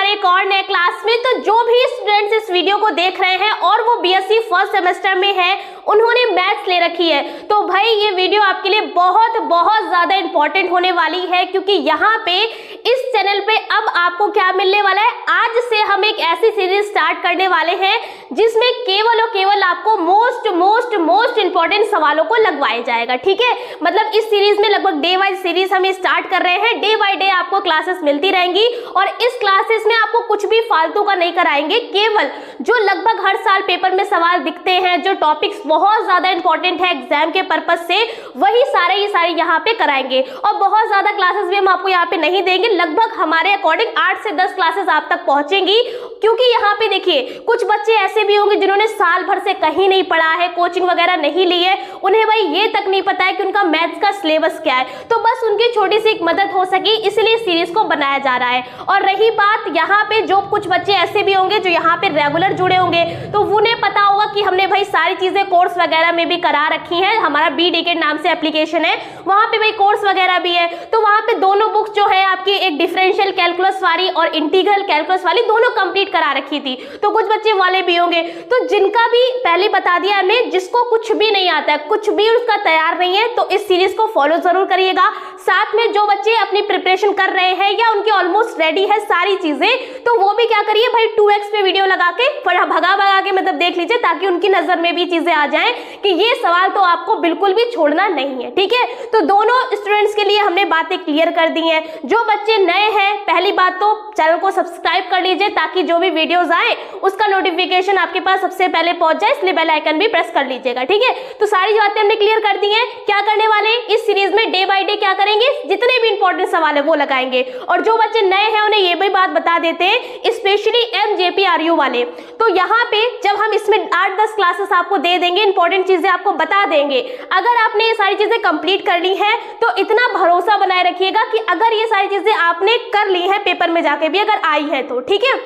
हमारे एक और नए क्लास में। तो जो भी स्टूडेंट्स इस वीडियो को देख रहे हैं और वो बीएससी फर्स्ट सेमेस्टर में है, उन्होंने मैथ्स ले रखी है, तो भाई ये वीडियो आपके लिए बहुत बहुत ज्यादा इंपॉर्टेंट होने वाली है, क्योंकि यहाँ पे इस चैनल पे अब आपको क्या मिलने वाला है, आज से हम एक ऐसी सीरीज स्टार्ट करने वाले हैं जिसमें केवल और केवल आपको मोस्ट इंपॉर्टेंट सवालों को लगवाया जाएगा। ठीक है, मतलब इस सीरीज में लगभग डे वाइज सीरीज हम स्टार्ट कर रहे हैं। डे बाय डे आपको क्लासेस मिलती रहेंगी और इस क्लासेस में आपको कुछ भी फालतू का नहीं कराएंगे, केवल जो लगभग हर साल पेपर में सवाल दिखते हैं, जो टॉपिक्स बहुत ज्यादा इंपॉर्टेंट है एग्जाम के पर्पज से, वही सारे यहाँ पे कराएंगे। और बहुत ज्यादा क्लासेस भी हम आपको यहाँ पे नहीं देंगे, लगभग हमारे अकॉर्डिंग 8 से 10 क्लासेस आप तक पहुंचेंगी। क्योंकि यहाँ पे देखिए कुछ बच्चे ऐसे भी होंगे जिन्होंने साल भर से कहीं नहीं पढ़ा है, कोचिंग वगैरह नहीं ली है, उन्हें भाई ये तक नहीं पता है कि उनका मैथ्स का सिलेबस क्या है। तो बस उनकी छोटी सी एक मदद हो सके, इसलिए सीरीज को बनाया जा रहा है। और रही बात यहाँ पे, जो कुछ बच्चे ऐसे भी होंगे जो यहाँ पे रेगुलर जुड़े होंगे, तो उन्हें पता होगा कि हमने भाई सारी चीजें कोर्स वगैरह में भी करा रखी हैं। हमारा BDK नाम से एप्लीकेशन है, वहां पे भाई कोर्स वगैरह भी है। तो वहां पे दोनों बुक्स जो है आपकी, एक डिफरेंशियल कैलकुलस वाली और इंटीग्रल कैलकुलस वाली, दोनों कंप्लीट करा रखी थी। तो कुछ बच्चे वाले भी होंगे, तो जिनका भी पहले बता दिया हमने, जिसको कुछ भी नहीं आता है, कुछ भी उसका तैयार नहीं है, तो इस सीरीज को फॉलो जरूर करिएगा। साथ में जो बच्चे अपनी प्रिपरेशन कर रहे हैं या उनकी ऑलमोस्ट रेडी है सारी चीजें, तो वो भी क्या करिए भाई 2x पे वीडियो लगा के भगा के मतलब देख लीजिए, ताकि उनकी नजर में भी चीजें आ जाएं कि ये सवाल तो आपको बिल्कुल भी छोड़ना नहीं है। ठीक है, तो दोनों स्टूडेंट्स के लिए हमने बातें क्लियर कर दी हैं। जो बच्चे नए हैं, पहली बात तो चैनल को सब्सक्राइब कर लीजिए, ताकि जो भी वीडियोस आए उसका नोटिफिकेशन आपके पास सबसे पहले पहुंच जाए, इसलिए बेल आइकन भी प्रेस कर लीजिएगा। ठीक है, तो सारी बातें हमने क्लियर कर दी हैं। क्या करने वाले इस सीरीज में, डे बाय डे क्या करेंगे, जितने भी इंपॉर्टेंट सवाल है वो लगाएंगे। और जो बच्चे नए हैं उन्हें ये भी बात बता देते हैं, स्पेशली MJPRU वाले, तो यहाँ पे जब हम इसमें 8-10 क्लासेस आपको दे देंगे, इंपॉर्टेंट चीजें आपको बता देंगे, अगर आपने ये सारी चीजें कंप्लीट कर ली है तो इतना भरोसा बनाए रखिएगा कि अगर ये सारी चीजें आपने कर ली है, पेपर में जाके भी अगर आई है तो, ठीक है,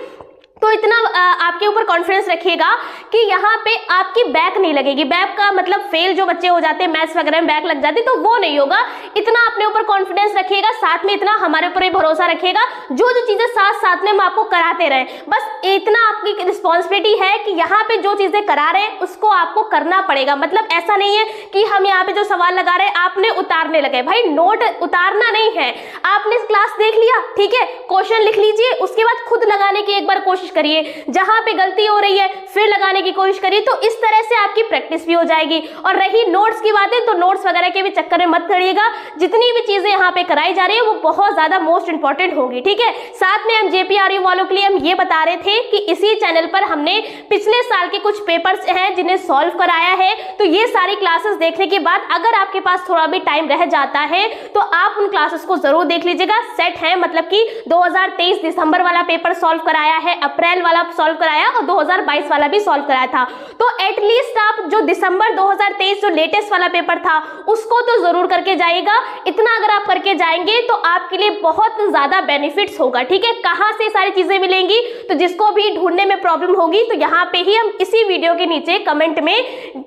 तो इतना आपके ऊपर कॉन्फिडेंस रखिएगा कि यहाँ पे आपकी बैक नहीं लगेगी। बैक का मतलब फेल जो बच्चे हो जाते हैं मैथ्स वगैरह में, बैक लग जाती है, तो वो नहीं होगा। इतना अपने ऊपर कॉन्फिडेंस रखिएगा, साथ में इतना हमारे ऊपर भरोसा रखिएगा, जो चीजें साथ में हम आपको कराते रहें, बस इतना आपकी रिस्पॉन्सिबिलिटी है कि यहाँ पे जो चीजें करा रहे हैं उसको आपको करना पड़ेगा। मतलब ऐसा नहीं है कि हम यहाँ पे जो सवाल लगा रहे हैं आपने उतारने लगे, भाई नोट उतारना नहीं है। आपने क्लास देख लिया, ठीक है, क्वेश्चन लिख लीजिए, उसके बाद खुद लगाने की एक बार कोशिश करिए, जहां पे गलती हो रही है फिर लगाने की कोशिश करिए, तो इस तरह से आपकी प्रैक्टिस भी हो जाएगी। और रही नोट्स की बातें, तो नोट्स वगैरह के भी चक्कर में मत करिएगा, जितनी भी चीजें यहाँ पे कराई जा रही है वो बहुत ज्यादा मोस्ट इंपॉर्टेंट होगी। ठीक है, साथ में MJPRU वालों के लिए हम ये बता रहे थे कि इसी चैनल पर हमने पिछले साल के कुछ पेपर्स हैं जिन्हें सॉल्व कराया है, तो ये सारी क्लासेस देखने के बाद अगर आपके पास थोड़ा भी टाइम रह जाता है तो आप उन क्लासेस को जरूर देख लीजिएगा। सेट है, मतलब कि 2023 दिसंबर वाला पेपर सॉल्व कराया है, अप्रैल वाला सॉल्व कराया और 2022 वाला भी सॉल्व कराया था। तो एटलीस्ट आप जो दिसंबर 2023 जो लेटेस्ट वाला पेपर था उसको तो जरूर करके जाइएगा। इतना अगर आप करके जाएंगे तो आपके लिए बहुत ज्यादा बेनिफिट्स होगा। ठीक है, कहां से सारी चीजें मिलेंगी, तो जिसको भी ढूंढने में प्रॉब्लम होगी तो यहाँ पे ही हम इसी वीडियो के नीचे कमेंट में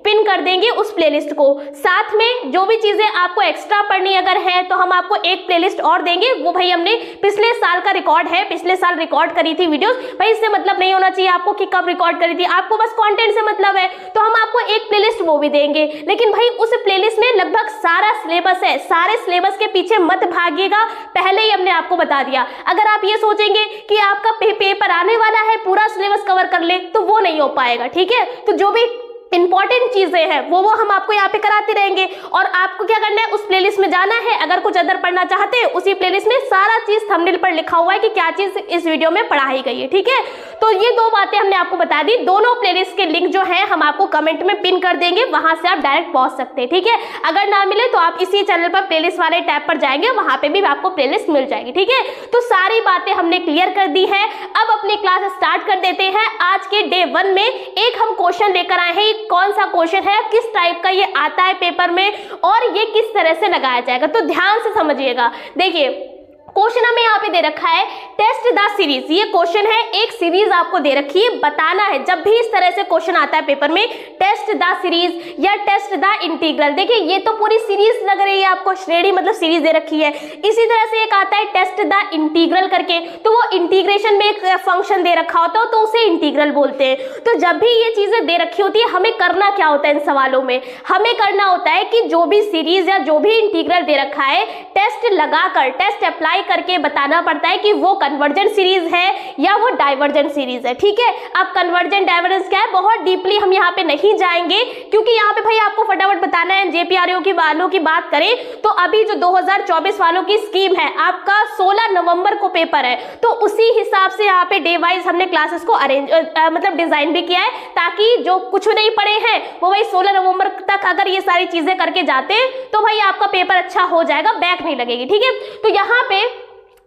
पिन कर देंगे उस प्लेलिस्ट को। साथ में जो भी चीजें आपको एक्स्ट्रा पढ़नी अगर है तो हम आपको एक प्लेलिस्ट और देंगे, वो भाई हमने पिछले साल का रिकॉर्ड है, पिछले साल रिकॉर्ड करी थी वीडियोस। भाई इससे मतलब नहीं होना चाहिए आपको कि कब रिकॉर्ड करी थी, आपको बस कंटेंट से मतलब है, तो हम आपको एक प्लेलिस्ट वो भी देंगे। लेकिन भाई उस प्लेलिस्ट में लगभग सारा सिलेबस है, सारे सिलेबस के पीछे मत भागिएगा, पहले ही हमने आपको बता दिया। अगर आप ये सोचेंगे कि आपका पेपर आने वाला है पूरा सिलेबस कवर कर ले, तो वो नहीं हो पाएगा। ठीक है, तो जो भी इंपॉर्टेंट चीजें हैं वो हम आपको यहाँ पे कराते रहेंगे। और आपको क्या करना है, उस प्लेलिस्ट में जाना है, अगर कुछ अदर पढ़ना चाहते हैं उसी प्लेलिस्ट में सारा चीज थंबनेल पर लिखा हुआ है कि क्या चीज इस वीडियो में पढ़ाई गई है। ठीक है, तो ये दो बातें हमने आपको बता दी। दोनों प्लेलिस्ट के लिंक जो है हम आपको कमेंट में पिन कर देंगे, वहां से आप डायरेक्ट पहुंच सकते हैं। ठीक है, अगर ना मिले तो आप इसी चैनल पर प्लेलिस्ट वाले टैब पर जाएंगे, वहां पे भी आपको प्लेलिस्ट मिल जाएगी। ठीक है, तो सारी बातें हमने क्लियर कर दी है। अब अपनी क्लास स्टार्ट कर देते हैं। आज के डे 1 में एक हम क्वेश्चन लेकर आए हैं, कौन सा क्वेश्चन है, किस टाइप का ये आता है पेपर में और ये किस तरह से लगाया जाएगा, तो ध्यान से समझिएगा। देखिए क्वेश्चन हमें यहाँ पे पे दे रखा है टेस्ट द सीरीज, ये क्वेश्चन है, एक सीरीज आपको दे रखी है, बताना है। जब भी इस तरह से क्वेश्चन आता है पेपर में, टेस्ट द सीरीज या टेस्ट द इंटीग्रल, देखिए ये तो पूरी सीरीज लग रही है आपको, श्रेणी मतलब सीरीज दे रखी है। इसी तरह से एक आता है टेस्ट द इंटीग्रल करके, तो वो इंटीग्रेशन में एक फंक्शन दे रखा होता है तो उसे इंटीग्रल बोलते हैं। तो जब भी ये चीजें दे रखी होती है, हमें करना क्या होता है इन सवालों में, हमें करना होता है कि जो भी सीरीज या जो भी इंटीग्रल दे रखा है, टेस्ट लगाकर, टेस्ट अप्लाई करके बताना पड़ता है कि वो कन्वर्जेंट सीरीज है या वो डाइवर्जेंट सीरीज है। ठीक है, अब कन्वर्जेंट डाइवर्जेंस क्या है, बहुत डीपली हम यहाँ पे नहीं जाएंगे, क्योंकि यहाँ पे भाई आपको फटाफट बताना है। जेपीआरओ की वालों की बात करें तो अभी जो 2024 वालों की स्कीम है, आपका 16 नवंबर को पेपर है, तो उसी हिसाब से यहाँ पे डे वाइज हमने क्लासेस को अरेंज मतलब डिजाइन भी किया है, ताकि जो कुछ नहीं पढ़े हैं वो भाई 16 नवंबर तक अगर ये सारी चीजें करके जाते तो भाई आपका पेपर अच्छा हो जाएगा, बैक नहीं लगेगी। ठीक है, तो यहाँ पे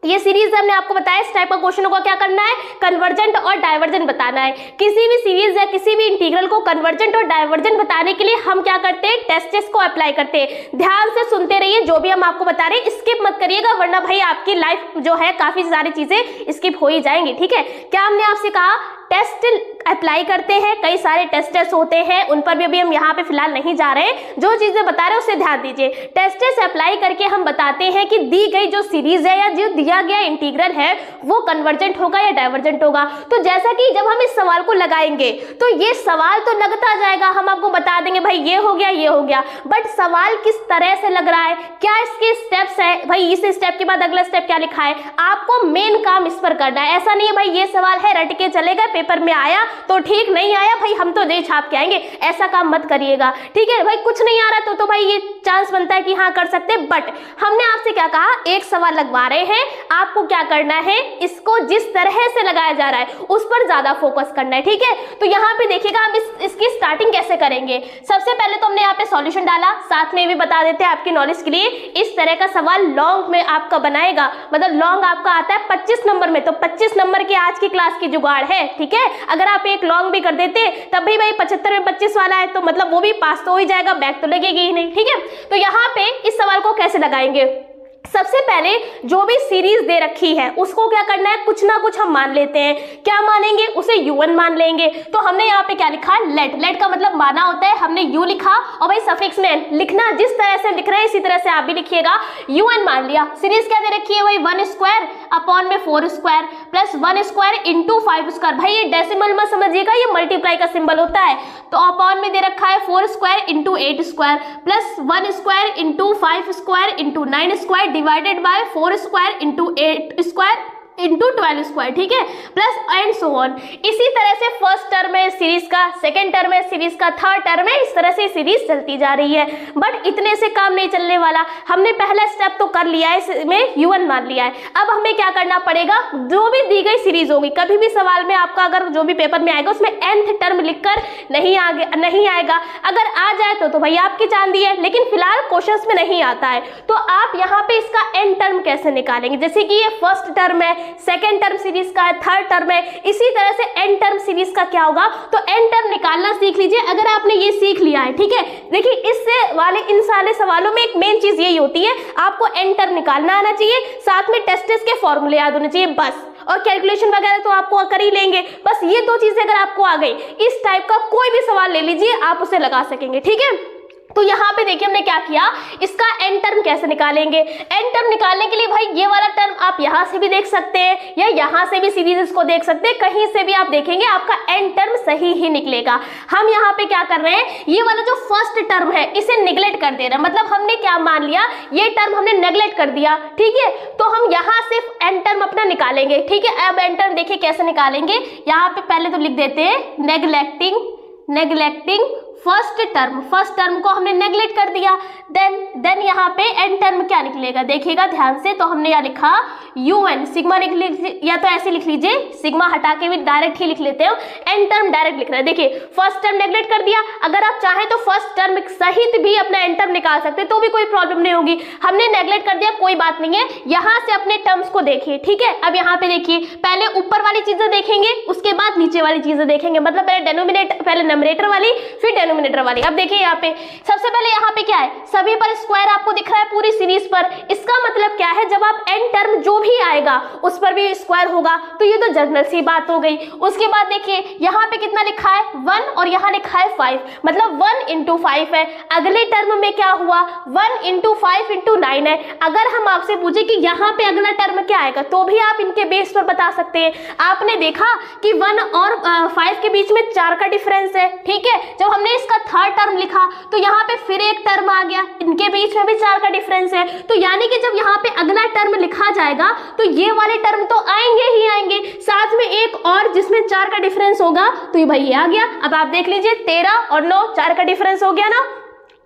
ये सीरीज हमने आपको बताया, इस टाइप का क्वेश्चन को क्या करना है, कन्वर्जेंट और डाइवर्जेंट बताना है। किसी भी सीरीज या किसी भी इंटीग्रल को कन्वर्जेंट और डाइवर्जेंट बताने के लिए हम क्या करते हैं, टेस्ट्स को अप्लाई करते हैं। ध्यान से सुनते रहिए, जो भी हम आपको बता रहे हैं स्किप मत करिएगा, वरना भाई आपकी लाइफ जो है काफी सारी चीजें स्किप हो ही जाएंगी। ठीक है, क्या हमने आपसे कहा, टेस्ट अप्लाई करते हैं, कई सारे टेस्ट्स होते हैं, उन पर भी अभी हम यहाँ पे फिलहाल नहीं जा रहे हैं, जो चीजें बता रहे हैं उससे ध्यान दीजिए। टेस्ट्स अप्लाई करके हम बताते हैं कि दी गई जो सीरीज है या जो दिया गया इंटीग्रल है वो कन्वर्जेंट होगा या डाइवर्जेंट होगा। तो जैसा कि जब हम इस सवाल को लगाएंगे तो ये सवाल तो लगता जाएगा, हम आपको बता देंगे भाई ये हो गया, ये हो गया, बट सवाल किस तरह से लग रहा है, क्या इसके स्टेप्स है, भाई इस स्टेप के बाद अगला स्टेप क्या लिखा है, आपको मेन काम इस पर करना है। ऐसा नहीं है भाई ये सवाल है रट के चलेगा, पेपर में आया तो ठीक, नहीं आया भाई हम तो दे छाप के आएंगे, ऐसा काम मत करिएगा। ठीक है भाई, कुछ नहीं आ रहा तो भाई ये चांस बनता है कि हाँ कर सकते, बट हमने आपसे क्या कहा, एक सवाल लगवा रहे हैं, आपको क्या करना है, इसको जिस तरह से लगाया जा रहा है उस पर ज्यादा फोकस करना है। ठीक है, तो यहाँ पे देखिएगा हम इसकी स्टार्टिंग कैसे करेंगे। सबसे पहले तो हमने यहाँ पे सॉल्यूशन डाला, साथ में भी बता देते हैं आपकी नॉलेज के लिए, इस तरह का सवाल लॉन्ग में आपका बनाएगा, मतलब लॉन्ग आपका आता है 25 नंबर में, तो 25 नंबर की आज की क्लास की जुगाड़ है। ठीक है, अगर आप एक लॉन्ग भी कर देते तब भी भाई 75 में 25 वाला है, तो मतलब वो भी पास तो हो ही जाएगा, बैक तो लगेगी ही नहीं। ठीक है, तो यहाँ पे इस सवाल को कैसे लगाएंगे, सबसे पहले जो भी सीरीज दे रखी है उसको क्या करना है, कुछ ना कुछ हम मान लेते हैं। क्या मानेंगे, उसे u1 मान लेंगे। तो हमने यहाँ पे क्या लिखा, लेट, लेट का मतलब माना होता है, हमने u लिखा, और भाई सफिक्स में लिखना जिस तरह से लिख रहे हैं इसी तरह से आप भी लिखिएगा, u1 मान लिया। सीरीज क्या दे रखी है भाई, 1 स्क्वायर अपॉन में 4 square plus 1 square into 5 square. भाई ये डेसिमल में समझिएगा, ये मल्टीप्लाई का सिंबल होता है, तो अपॉन में दे रखा है 4 square into 8 square plus 1 square into 5 square into 9 square divided bye 4 square into 8 square into 12 square. ठीक है, प्लस एंड सो ऑन। इसी तरह से फर्स्ट टर्म है सीरीज का, सेकंड टर्म है सीरीज का, थर्ड टर्म है, इस तरह से सीरीज चलती जा रही है। बट इतने से काम नहीं चलने वाला, हमने पहला स्टेप तो कर लिया है, इसमें u1 मान लिया है। अब हमें क्या करना पड़ेगा, जो भी दी गई सीरीज होगी, कभी भी सवाल में आपका अगर जो भी पेपर में आएगा उसमें nth टर्म लिखकर नहीं आएगा, अगर आ जाए तो भाई आपकी चांदी है, लेकिन फिलहाल क्वेश्चंस में नहीं आता है। तो आप यहाँ पे इसका n टर्म कैसे निकालेंगे, जैसे कि ये फर्स्ट टर्म है, सेकेंड टर्म सीरीज का है, थर्ड टर्म है, इसी तरह से एन टर्म सीरीज का क्या होगा, तो एन टर्म निकालना सीख लीजिए अगर आपने ये सीख लिया है। ठीक है, देखिए इससे वाले इन सारे सवालों में एक मेन चीज यही होती है, आपको एन टर्म निकालना आना चाहिए, साथ में टेस्ट्स के फॉर्मूले याद होने चाहिए बस, और कैलकुलेशन वगैरह तो आपको कर ही लेंगे। बस ये दो चीजें अगर आपको आ गई, इस टाइप का कोई भी सवाल ले लीजिए, आप उसे लगा सकेंगे। ठीक है, तो यहाँ पे देखिए हमने क्या किया, इसका एन टर्म कैसे निकालेंगे। एन टर्म निकालने के लिए भाई ये वाला टर्म आप यहाँ से भी देख सकते हैं या यहाँ से भी सीरीज को देख सकते हैं, कहीं से भी आप देखेंगे आपका एन टर्म सही ही निकलेगा। हम यहाँ पे क्या कर रहे हैं, ये वाला जो फर्स्ट टर्म है इसे निगलेक्ट कर दे रहे हैं, मतलब हमने क्या मान लिया, ये टर्म हमने नेगलेक्ट कर दिया। ठीक है, तो हम यहाँ सिर्फ एन टर्म अपना निकालेंगे। ठीक है, अब एन टर्म देखिए कैसे निकालेंगे, यहाँ पे पहले तो लिख देते हैं नेगलेक्टिंग फर्स्ट टर्म को हमने नेगलेक्ट कर दिया। देन यहाँ पे एन टर्म क्या निकलेगा, देखिएगा ध्यान से, तो हमने यहाँ लिखा un, सिग्मा या तो ऐसे लिख लीजिए, सिग्मा हटा के भी डायरेक्ट ही लिख लेते हो, एन टर्म डायरेक्ट लिख रहे हैं। देखिए फर्स्ट टर्म नेगलेक्ट कर दिया, अगर आप चाहें तो फर्स्ट टर्म सहित भी अपना एन टर्म निकाल सकते तो भी कोई प्रॉब्लम नहीं होगी, हमने नेगलेक्ट कर दिया कोई बात नहीं है। यहाँ से अपने टर्म्स को देखिए। ठीक है, अब यहाँ पे देखिए, पहले ऊपर वाली चीजें देखेंगे, उसके बाद नीचे वाली चीजें देखेंगे, मतलब पहले नमरेटर वाली फिर डेनोमिनेटर वाली। अब देखिए यहाँ पे सबसे पहले यहाँ पे क्या है, सभी पर स्क्वायर आपको दिख रहा है पूरी सीरीज पर। इसका मतलब क्या है, जब आप n टर्म जो भी आएगा उस पर भी स्क्वायर होगा, तो ये तो जनरल सी बात हो गई। उसके बाद देखिए यहाँ पे कितना लिखा है 1 और यहाँ लिखा है 5, मतलब 1 into 5 है। अगले टर्म में क्या हुआ 1 into 5 into 9 है। अगर हम आपसे पूछे कि यहाँ पे अगला टर्म क्या आएगा, तो भी आप इनके बेस पर बता सकते हैं। आपने देखा कि 1 और 5 के बीच में 4 का डिफरेंस है, ठीक है। जब हमने इसका थर्ड टर्म लिखा तो यहाँ पे फिर एक टर्म आ गया, इनके बीच में भी 4 का डिफरेंस है। तो यानी कि जब यहाँ पे अगला टर्म लिखा जाएगा तो ये वाले टर्म तो आएंगे ही आएंगे, साथ में एक और जिसमें 4 का डिफरेंस होगा, तो ये भाई ये आ गया। अब आप देख लीजिए 13 और 9 4 का डिफरेंस हो गया ना।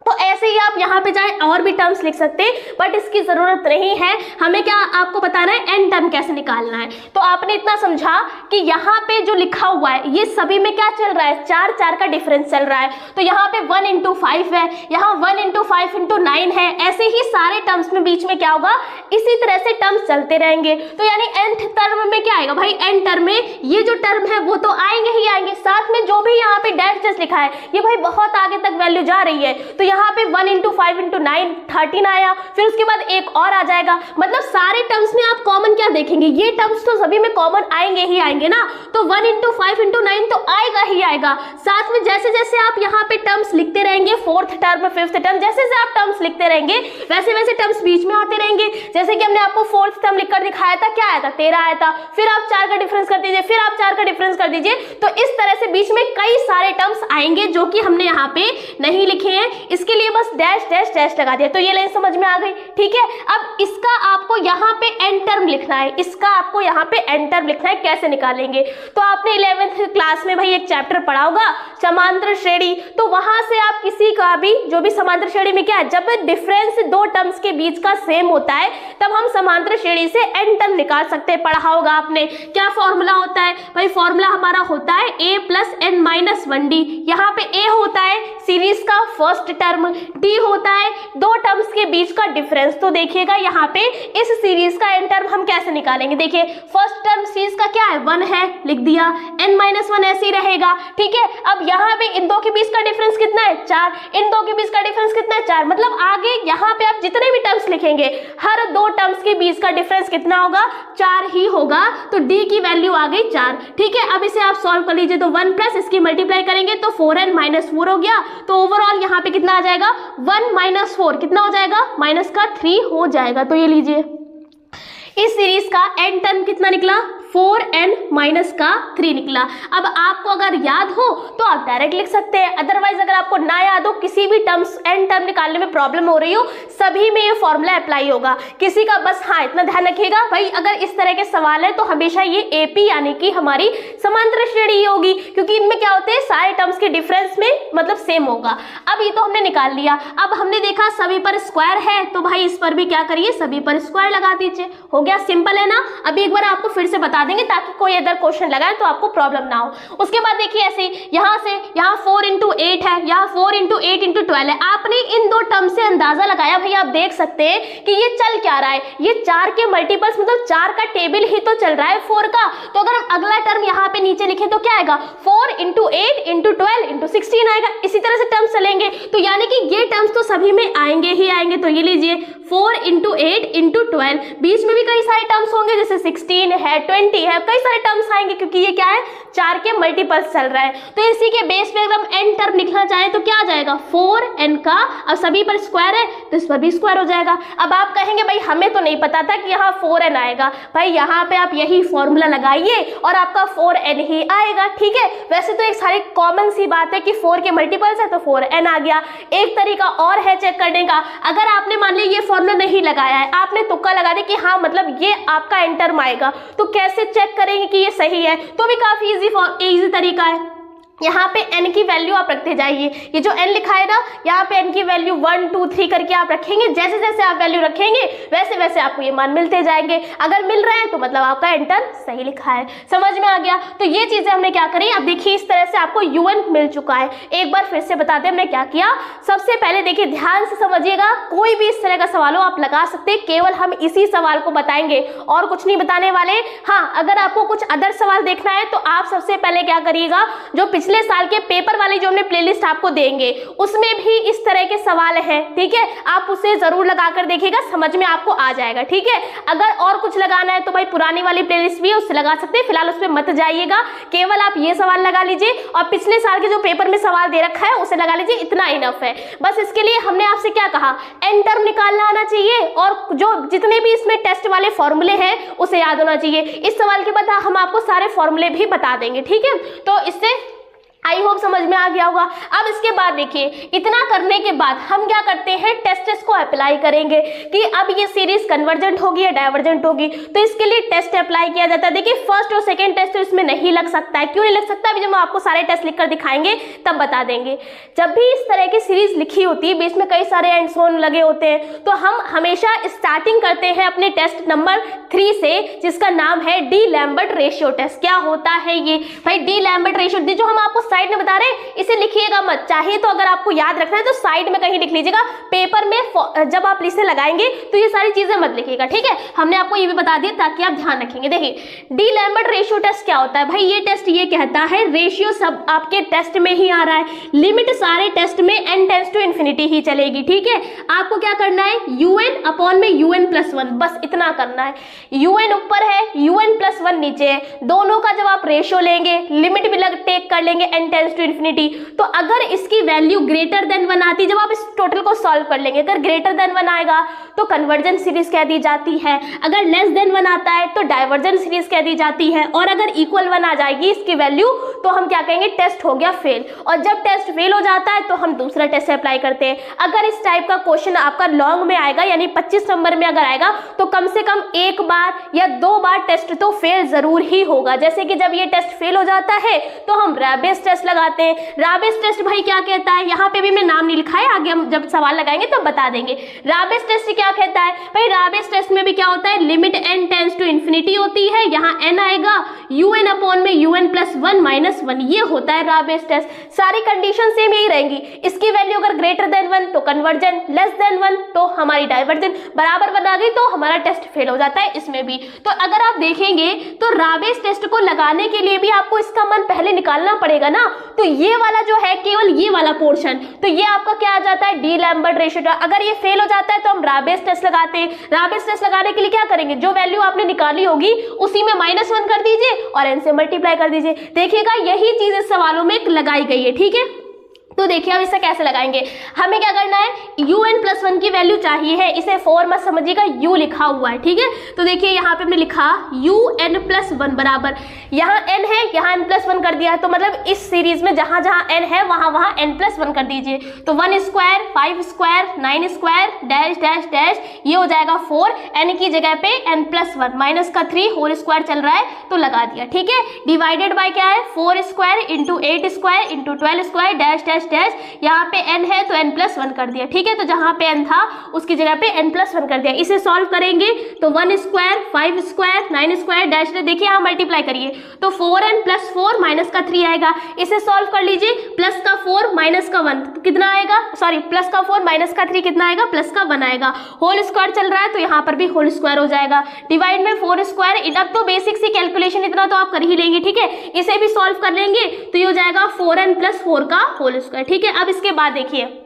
तो ऐसे ही आप यहाँ पे जाए और भी टर्म्स लिख सकते हैं, बट इसकी जरूरत नहीं है। हमें क्या आपको बताना है एन टर्म कैसे निकालना है। तो आपने इतना समझा कि यहाँ पे जो लिखा हुआ है ये सभी में क्या चल रहा है, 4 4 का डिफरेंस चल रहा है। तो यहाँ पे 1 into 5 है, यहाँ 1 into 5 into 9 है। ऐसे ही सारे टर्म्स में बीच में क्या होगा, इसी तरह से टर्म्स चलते रहेंगे। तो यानी nth टर्म में क्या आएगा भाई, n टर्म में ये जो टर्म है वो तो आएंगे ही आएंगे, साथ में जो भी यहाँ पे डैश डैश लिखा है ये भाई बहुत आगे तक वैल्यू जा रही है। तो यहाँ पे 1 into 5 into 9 13 आया, फिर उसके बाद एक और आ जाएगा। मतलब सारे टर्म्स में आप कॉमन क्या देखेंगे, ये टर्म्स तो सभी में कॉमन आएंगे ही आएंगे ना। तो 1 into 5 into 9 तो आएगा ही आएगा। साथ में जैसे जैसे आप यहाँ पे टर्म्स लिखते रहेंगे, फोर्थ टर्म फिफ्थ टर्म, जैसे जैसे आप टर्म्स लिखते रहेंगे वैसे वैसे टर्म्स बीच में आते रहेंगे। जैसे कि हमने आपको फोर्थ टर्म लिखकर दिखाया था, क्या आया था 13 आया था, फिर आप 4 का डिफरेंस कर दीजिए, फिर आप 4 का डिफरेंस कर दीजिए। तो इस तरह से बीच में कई सारे टर्म्स आएंगे जो कि हमने यहाँ पे नहीं लिखे हैं, इसके लिए बस डैश डैश डैश लगा दिया। तो ये लाइन समझ में आ गई, ठीक है। अब इसका आपको यहाँ पे एन टर्म लिखना है, इसका आपको यहाँ पे एन टर्म लिखना है। कैसे निकालेंगे, तो आपने 11th क्लास में भाई एक चैप्टर पढ़ा होगा समांतर श्रेणी। तो वहां से आप किसी का भी जो भी समांतर श्रेणी में क्या है, जब डिफरेंस दो टर्म्स के बीच का सेम होता है तब हम समांतर श्रेणी से एन टर्म निकाल सकते हैं। पढ़ा होगा आपने, क्या फॉर्मूला होता है भाई, फॉर्मूला हमारा होता है a + n - 1d। यहाँ पे a होता है सीरीज का फर्स्ट टर्म, d होता है दो टर्म्स के बीच का डिफरेंस। तो देखिएगा यहाँ पे इस सीरीज का एन टर्म हम कैसे निकालेंगे। देखिए फर्स्ट टर्म सीरीज का क्या है 1 है, लिख दिया, n-1 ऐसे ही रहेगा, ठीक है। अब यहाँ पे इन दो के बीच का डिफरेंस कितना है 4, इन दो के बीच का डिफरेंस कितना है 4। मतलब आगे यहाँ पे आप जितने भी टर्म्स लिखेंगे हर दो टर्म्स के बीच का डिफरेंस कितना होगा 4 ही होगा। तो d की वैल्यू आ गई 4, ठीक है। अब इसे आप सॉल्व कर लीजिए, तो 1 प्लस इसकी मल्टीप्लाई करेंगे तो 4n - 4 हो गया। तो ओवरऑल यहाँ पे कितना आ जाएगा 1 - 4 कितना हो जाएगा, माइनस का 3 हो जाएगा। तो ये लीजिए इस सीरीज का एन टर्म कितना निकला 4n-3 निकला। अब आपको अगर याद हो तो आप डायरेक्ट लिख सकते हैं, अदरवाइज अगर आपको ना याद हो, किसी भी टर्म्स एन टर्म निकालने में प्रॉब्लम हो रही हो, सभी में ये फॉर्मूला अप्लाई होगा। किसी का बस हाँ इतना ध्यान रखिएगा भाई, अगर इस तरह के सवाल है तो हमेशा ये एपी यानी कि हमारी समांतर श्रेणी ही होगी, क्योंकि इनमें क्या होते हैं सारे टर्म्स के डिफरेंस में मतलब सेम होगा। अब ये तो हमने निकाल लिया। अब हमने देखा सभी पर स्क्वायर है, तो भाई इस पर भी क्या करिए सभी पर स्क्वायर लगा दीजिए। हो गया, सिंपल है ना। अभी एक बार आपको फिर से बता देंगे ताकि कोई अदर क्वेश्चन लगाए तो आपको प्रॉब्लम ना हो। उसके बाद देखिए ऐसे यहाँ से यहाँ 4 into 8 है, यहाँ 4 into 8 into 12 है। आपने इन दो टर्म से अंदाजा लगाया, भाई आप देख सकते हैं कि ये चल क्या रहा है, ये 4 के मल्टीपल्स मतलब 4 का टेबल ही तो चल रहा है 4 का। तो अगर हम अगला टर्म यहाँ पे नीचे लिखे तो क्या आएगा 4 into 8 into 12 into 16 आएगा। इसी तरह से टर्म्स चलेंगे, तो यानी कि ये टर्म्स तो सभी में आएंगे ही आएंगे। तो ये लीजिए 4 into 8 into 12, बीच में भी कई सारे टर्म्स होंगे जैसे 16 है 20 है, कई सारे टर्म्स आएंगे क्योंकि ये क्या है 4 के मल्टीपल्स चल रहा है। तो इसी के बेस पे अगर हम n टर्म लिखना चाहें तो क्या आ जाएगा 4n का, अब सभी पर स्क्वायर है तो इस पर भी स्क्वायर हो जाएगा। अब आप कहेंगे भाई हमें तो नहीं पता था कि यहाँ 4n आएगा, भाई यहाँ पे आप यही फॉर्मूला लगाइए और आपका 4n ही आएगा, ठीक है। वैसे तो एक सारी कॉमन सी बात है कि 4 के मल्टीपल्स है तो 4n आ गया। एक तरीका और है चेक करने का, अगर आपने मान लिया ये फॉर्मूला नहीं लगाया है, आपने तुक्का लगा दिया कि हाँ मतलब ये आपका एन टर्म आएगा, तो कैसे चेक करेंगे कि ये सही है, तो भी काफी इजी तरीका है। यहाँ पे n की वैल्यू आप रखते जाइए, ये जो n लिखा है ना यहाँ पे n की वैल्यू 1 2 3 करके आप रखेंगे। जैसे जैसे आप वैल्यू रखेंगे वैसे वैसे आपको ये मान मिलते जाएंगे। अगर मिल रहा है तो मतलब आपका n टर्म सही लिखा है। समझ में आ गया। तो ये चीजें हमने क्या करी, अब देखिए इस तरह से आपको un मिल चुका है। एक बार फिर से बता दें हमने क्या किया। सबसे पहले देखिए ध्यान से समझिएगा, कोई भी इस तरह का सवाल हो आप लगा सकते हैं, केवल हम इसी सवाल को बताएंगे और कुछ नहीं बताने वाले। हाँ अगर आपको कुछ अदर सवाल देखना है तो आप सबसे पहले क्या करिएगा, जो पिछले साल के पेपर वाली जो हमने प्लेलिस्ट आपको देंगे उसमें भी इस तरह के सवाल हैं, ठीक है। आप उसे जरूर लगाकर देखिएगा, समझ में आपको आ जाएगा, ठीक है। अगर और कुछ लगाना है तो भाई पुरानी वाली प्लेलिस्ट भी है, उससे लगा सकते हैं, फिलहाल उस पर मत जाइएगा। केवल आप ये सवाल लगा लीजिए और पिछले साल के जो पेपर में सवाल दे रखा है उसे लगा लीजिए, इतना इनफ है। बस इसके लिए हमने आपसे क्या कहा, एन टर्म निकालना आना चाहिए और जो जितने भी इसमें टेस्ट वाले फॉर्मूले हैं उसे याद होना चाहिए। इस सवाल के बाद हम आपको सारे फॉर्मूले भी बता देंगे, ठीक है। तो इससे आई होप समझ में आ गया होगा। अब इसके बाद देखिए, इतना करने के बाद हम क्या करते हैं, टेस्ट को अप्लाई करेंगे कि अब ये सीरीज कन्वर्जेंट होगी या डाइवर्जेंट होगी। तो इसके लिए टेस्ट अप्लाई किया जाता है। देखिए फर्स्ट और सेकंड टेस्ट तो इसमें नहीं लग सकता है। क्यों नहीं लग सकता, अभी जब हम आपको सारे टेस्ट लिखकर दिखाएंगे तब बता देंगे। जब भी इस तरह की सीरीज लिखी होती है, बीच में कई सारे एंड ऑन लगे होते हैं, तो हम हमेशा स्टार्टिंग करते हैं अपने टेस्ट नंबर 3 से, जिसका नाम है डी लैम्बर्ट रेशियो टेस्ट। क्या होता है ये भाई, डी लैम्बर्ट रेशियो, जो हम आपको साइड में बता रहे हैं इसे लिखिएगा मत, चाहिए तो अगर आपको याद रखना है तो साइड में कहीं लिख लीजिएगा। पेपर में जब आप इसे लगाएंगे तो ये सारी चीजें मत लिखिएगा, ठीक है। हमने आपको ये भी बता दिया ताकि आप ध्यान रखेंगे। देखिए डी लैम्बर्ट रेशियो टेस्ट क्या होता है भाई, ये टेस्ट ये कहता है, रेशियो सब आपके टेस्ट में ही आ रहा है, लिमिट सारे टेस्ट में n टेंड्स टू इन्फिनिटी ही चलेगी, ठीक है। आपको क्या करना है, un अपॉन में un+1, बस इतना करना है। un ऊपर है, un+1 नीचे है, दोनों का जब आप रेशियो लेंगे, लिमिट भी टेक कर लेंगे n टेंड्स टू इन्फिनिटी, तो अगर इसकी वैल्यू ग्रेटर देन 1 आती, जब आप इस टोटल को सॉल्व कर लेंगे, अगर ग्रेटर देन 1 आएगा तो कन्वर्जेंट सीरीज कह दी जाती है, अगर लेस देन 1 आता है तो डाइवर्जेंट सीरीज कह दी जाती है, और अगर इक्वल 1 आ जाएगी इसकी वैल्यू तो हम क्या कहेंगे, टेस्ट हो गया फेल। और जब टेस्ट फेल हो जाता है तो हम दूसरा टेस्ट अप्लाई करते हैं। अगर इस टाइप का क्वेश्चन आपका लॉन्ग में आएगा, यानी 25 नंबर में अगर आएगा, तो कम से कम 1 बार या 2 बार टेस्ट तो फेल जरूर ही होगा। जैसे कि जब ये टेस्ट फेल हो जाता है तो हम रैबिस टेस्ट लगाते हैं। रैबिस टेस्ट भाई क्या कहता है, यहाँ पे भी मैं नाम नहीं लिखा है, आगे हम जब सवाल लगाएंगे तब बता देंगे। रैबिस टेस्ट क्या कहता है भाई, रैबिस टेस्ट में भी क्या होता है, limit n tends to infinity होती है, यहाँ n आएगा, un अपॉन में un+1 -1, ये होता है रैबिस टेस्ट। सारी कंडीशन सेम यही रहेंगी, इसकी वैल्यू अगर ग्रेटर देन 1 तो कन्वर्जेंट, लेस देन 1 तो हमारी डाइवर्जेंट, बराबर 1 आ गई तो हमारा टेस्ट फेल हो जाता है इसमें भी। तो अगर आप देखेंगे तो रैबिस टेस्ट को लगाने के लिए भी आपको इसका मान पहले निकालना पड़ेगा ना, तो ये वाला जो है, केवल ये वाला पोर्शन, तो ये आपका क्या आ जाता है, डी लैम्बर्ट रेशियो। अगर ये फेल हो जाता है तो हम रैबिस टेस्ट लगाते हैं। रैबिस टेस्ट लगाने के लिए क्या करेंगे, जो वैल्यू आपने निकाली होगी उसी में -1 कर दीजिए और n से मल्टीप्लाई कर दीजिए। देखिएगा यही चीज इस सवालों में लगाई गई है, ठीक है। तो देखिए अब इसे कैसे लगाएंगे, हमें क्या करना है, un+1 की वैल्यू चाहिए है, इसे 4 मत समझिएगा, u लिखा हुआ है, ठीक है। तो देखिए यहाँ पे हमने लिखा un+1 बराबर, यहाँ n है, यहाँ n+1 कर दिया है, तो मतलब इस सीरीज में जहां जहां n है वहां वहां n+1 कर दीजिए। तो 1 square, 5 square, 9 square, dash dash dash, ये हो जाएगा 4, n की जगह पे n+1 माइनस का 3 होल स्क्वायर चल रहा है तो लगा दिया, ठीक है। डिवाइडेड बाय क्या है, 4 square into 8 square into 12 square, dash dash dash, यहाँ पे n है तो n+1 कर दिया, ठीक है। तो जहां पे n था उसकी जगह पे n+1 कर दिया। इसे सॉल्व करेंगे तो 1 स्क्वायर, 5 स्क्वायर, 9 स्क्वायर, डैश देखिए यहाँ मल्टीप्लाई करिए तो 4n + 4 माइनस का 3 आएगा। इसे सॉल्व कर लीजिए, प्लस का 4 माइनस का 1 कितना आएगा, सॉरी प्लस का 4 माइनस का 3 कितना आएगा, प्लस का 1 आएगा। होल स्क्वायर चल रहा है तो यहाँ पर भी होल स्क्वायर हो जाएगा। डिवाइड में 4 स्क्वायर, अब तो बेसिक सी कैलकुलेशन इतना तो आप कर ही लेंगे, ठीक है। इसे भी सॉल्व कर लेंगे तो ये हो जाएगा 4n + 4 का होल स्क्वायर, ठीक है। अब इसके बाद देखिए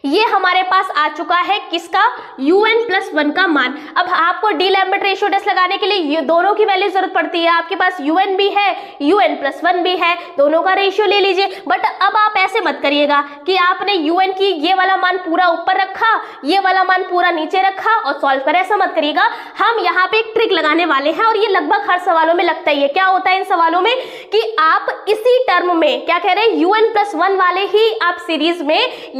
ये हमारे पास आ चुका है किसका, un+1 का मान। अब आपको डी लैम्बर्ट रेशियो टेस्ट लगाने के लिए ये दोनों की वैल्यू जरूरत पड़ती है। आपके पास un भी है, un+1 भी है, दोनों का रेशियो ले लीजिए। बट अब आप ऐसे मत करिएगा कि आपने un की ये वाला मान पूरा ऊपर रखा, ये वाला मान पूरा नीचे रखा और सॉल्व करें, ऐसा मत करिएगा। हम यहाँ पे एक ट्रिक लगाने वाले हैं और ये लगभग हर सवालों में लगता ही है। क्या होता है इन सवालों में कि आप इसी टर्म में क्या कह रहे हैं, un+1 वाले ही आप सीरीज में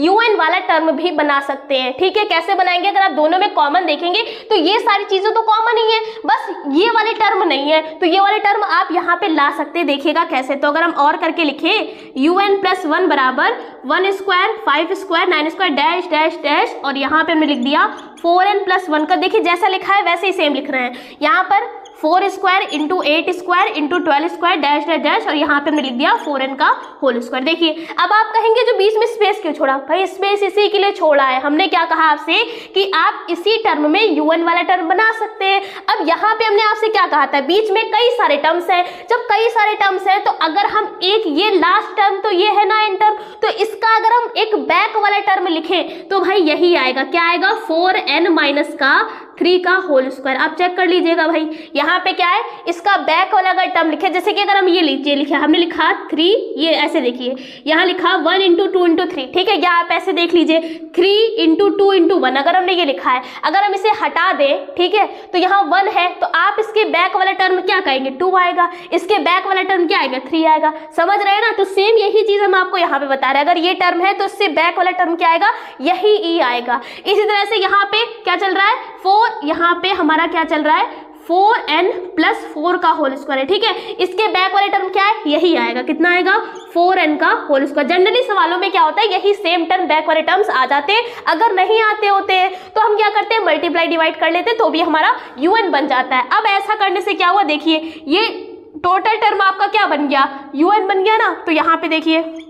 un वाला टर्म भी बना सकते हैं, ठीक है। कैसे बनाएंगे, अगर आप दोनों में कॉमन देखेंगे तो ये सारी चीजें तो कॉमन ही है, बस ये वाले टर्म नहीं है, तो ये वाले टर्म आप यहाँ पे ला सकते हैं। देखिएगा कैसे, तो अगर हम और करके लिखे un+1 बराबर 1 square, 5 square, 9 square, dash dash dash, और यहाँ पे हमने लिख दिया 4n + 1 का। देखिए जैसा लिखा है वैसे ही सेम लिख रहे हैं। यहाँ पर 4 square into 8 square into 12 square dash dash dash, और यहाँ पे हमने लिख दिया 4n का होल स्क्वायर। देखिए अब आप कहेंगे जो बीच में स्पेस क्यों छोड़ा? भाई स्पेस इसी के लिए छोड़ा है, हमने क्या कहा आपसे कि आप इसी टर्म में un वाला टर्म बना सकते हैं। अब यहाँ पे हमने आपसे क्या कहा था, बीच में कई सारे टर्म्स हैं, जब कई सारे टर्म्स हैं तो अगर हम एक ये लास्ट टर्म तो ये है ना n टर्म, तो इसका अगर हम एक बैक वाला टर्म लिखें तो भाई यही आएगा, क्या आएगा 4n माइनस का 3 का होल स्क्वायर। आप चेक कर लीजिएगा भाई यहाँ पे क्या है, इसका बैक वाला अगर टर्म लिखे, जैसे कि अगर हम ये लिखे हमने लिखा 3, ये ऐसे देखिए यहाँ लिखा 1 इंटू 2 इंटू 3, ठीक है, या आप ऐसे देख लीजिए 3 इंटू 2 इंटू 1, अगर हमने ये लिखा है, अगर हम इसे हटा दें, ठीक है, तो यहाँ 1 है तो आप इसके बैक वाला टर्म क्या कहेंगे 2 आएगा, इसके बैक वाला टर्म क्या आएगा 3 आएगा, समझ रहे हैं ना। तो सेम यही चीज हम आपको यहाँ पे बता रहे हैं, अगर ये टर्म है तो इससे बैक वाला टर्म क्या आएगा, यही e आएगा। इसी तरह से यहाँ पे क्या चल रहा है 4, यहाँ पे हमारा क्या चल रहा है 4n प्लस 4 का होल स्क्वायर है, ठीक है, इसके बैक वाले टर्म क्या है, यही आएगा, कितना आएगा 4n का होल स्क्वायर। जनरली सवालों में क्या होता है, यही सेम टर्म बैक वाले टर्म्स आ जाते हैं, अगर नहीं आते होते हैं तो हम क्या करते हैं मल्टीप्लाई डिवाइड कर लेते हैं, तो भी हमारा un बन जाता है। अब ऐसा करने से क्या हुआ, देखिए ये टोटल टर्म आपका क्या बन गया, un बन गया ना, तो यहाँ पे देखिए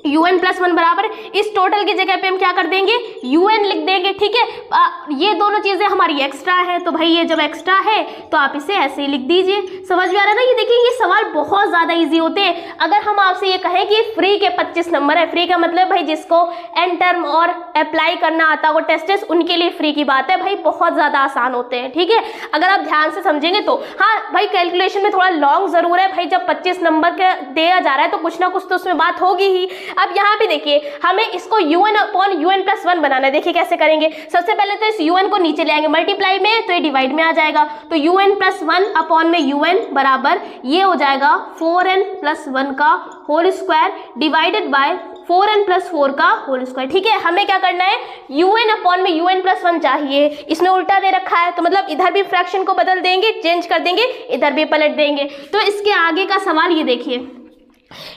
un प्लस 1 बराबर, इस टोटल की जगह पे हम क्या कर देंगे un लिख देंगे, ठीक है। ये दोनों चीजें हमारी एक्स्ट्रा है, तो भाई ये जब एक्स्ट्रा है तो आप इसे ऐसे ही लिख दीजिए, समझ में आ रहा है ना। ये देखिए ये सवाल बहुत ज्यादा इजी होते हैं। अगर हम आपसे ये कहें कि फ्री के 25 नंबर है, फ्री का मतलब भाई जिसको एन टर्म और अप्लाई करना आता है वो टेस्ट उनके लिए फ्री की बात है भाई, बहुत ज्यादा आसान होते हैं, ठीक है, अगर आप ध्यान से समझेंगे तो। हाँ भाई कैलकुलेशन में थोड़ा लॉन्ग जरूर है भाई, जब 25 नंबर का दिया जा रहा है तो कुछ ना कुछ तो उसमें बात होगी ही। अब यहाँ पे देखिए हमें इसको un अपॉन un प्लस 1 बनाना है, देखिए कैसे करेंगे। सबसे पहले तो इस un को नीचे ले आएंगे मल्टीप्लाई में, तो ये डिवाइड में आ जाएगा, तो un प्लस 1 अपॉन में un बराबर ये हो जाएगा 4n प्लस 1 का whole square divided by 4n plus 4 का होल स्क्वायर, ठीक है। हमें क्या करना है un अपॉन में un प्लस 1 चाहिए, इसमें उल्टा दे रखा है, तो मतलब इधर भी फ्रैक्शन को बदल देंगे, चेंज कर देंगे, इधर भी पलट देंगे। तो इसके आगे का सवाल ये देखिए,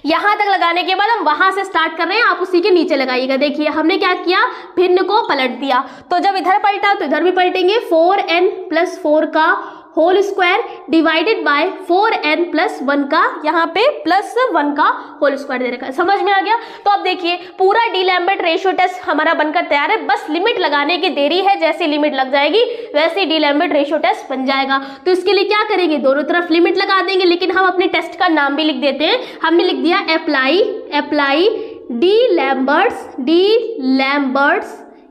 यहां तक लगाने के बाद हम वहां से स्टार्ट कर रहे हैं, आप उसी के नीचे लगाइएगा। देखिए हमने क्या किया, भिन्न को पलट दिया, तो जब इधर पलटा तो इधर भी पलटेंगे, 4n प्लस 4 का whole square divided by 4n plus 1 का, यहाँ पे प्लस 1 का होल स्क्वायर दे रखा है, समझ में आ गया। तो अब देखिए पूरा डी लैम्बर्ट रेशियो टेस्ट हमारा बनकर तैयार है, बस लिमिट लगाने की देरी है, जैसे लिमिट लग जाएगी वैसे डी लैम्बर्ट रेशियो टेस्ट बन जाएगा। तो इसके लिए क्या करेंगे, दोनों तरफ लिमिट लगा देंगे, लेकिन हम अपने टेस्ट का नाम भी लिख देते हैं। हमने लिख दिया अप्लाई डी लैम्बर्ट्स,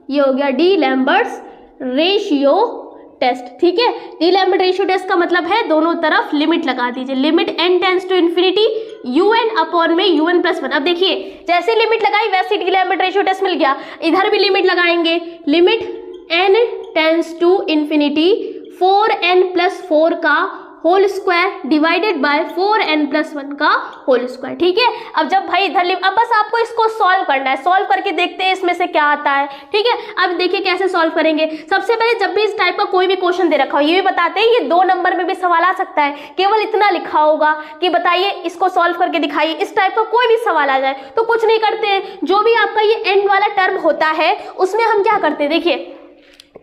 ये हो गया डी लैम्बर्ट्स रेशियो टेस्ट, ठीक है। डी लैम्बर्ट रेशियो टेस्ट का मतलब है दोनों तरफ लिमिट लगा दीजिए, limit n tends to infinity un upon में un प्लस 1। अब देखिए जैसे लिमिट लगाई वैसे डी लैम्बर्ट रेशियो टेस्ट मिल गया, इधर भी लिमिट लगाएंगे, limit n tends to infinity 4n plus 4 का whole square divided by 4n plus 1 का होल स्क्वायर, ठीक है। अब जब भाई इधर अब बस आपको इसको सॉल्व करना है, सॉल्व करके देखते हैं इसमें से क्या आता है, ठीक है। अब देखिए कैसे सॉल्व करेंगे। सबसे पहले जब भी इस टाइप का कोई भी क्वेश्चन दे रखा हो, ये भी बताते हैं ये 2 नंबर में भी सवाल आ सकता है, केवल इतना लिखा होगा कि बताइए इसको सॉल्व करके दिखाइए, इस टाइप का कोई भी सवाल आ जाए तो कुछ नहीं करते, जो भी आपका ये एंड वाला टर्म होता है उसमें हम क्या करते हैं, देखिए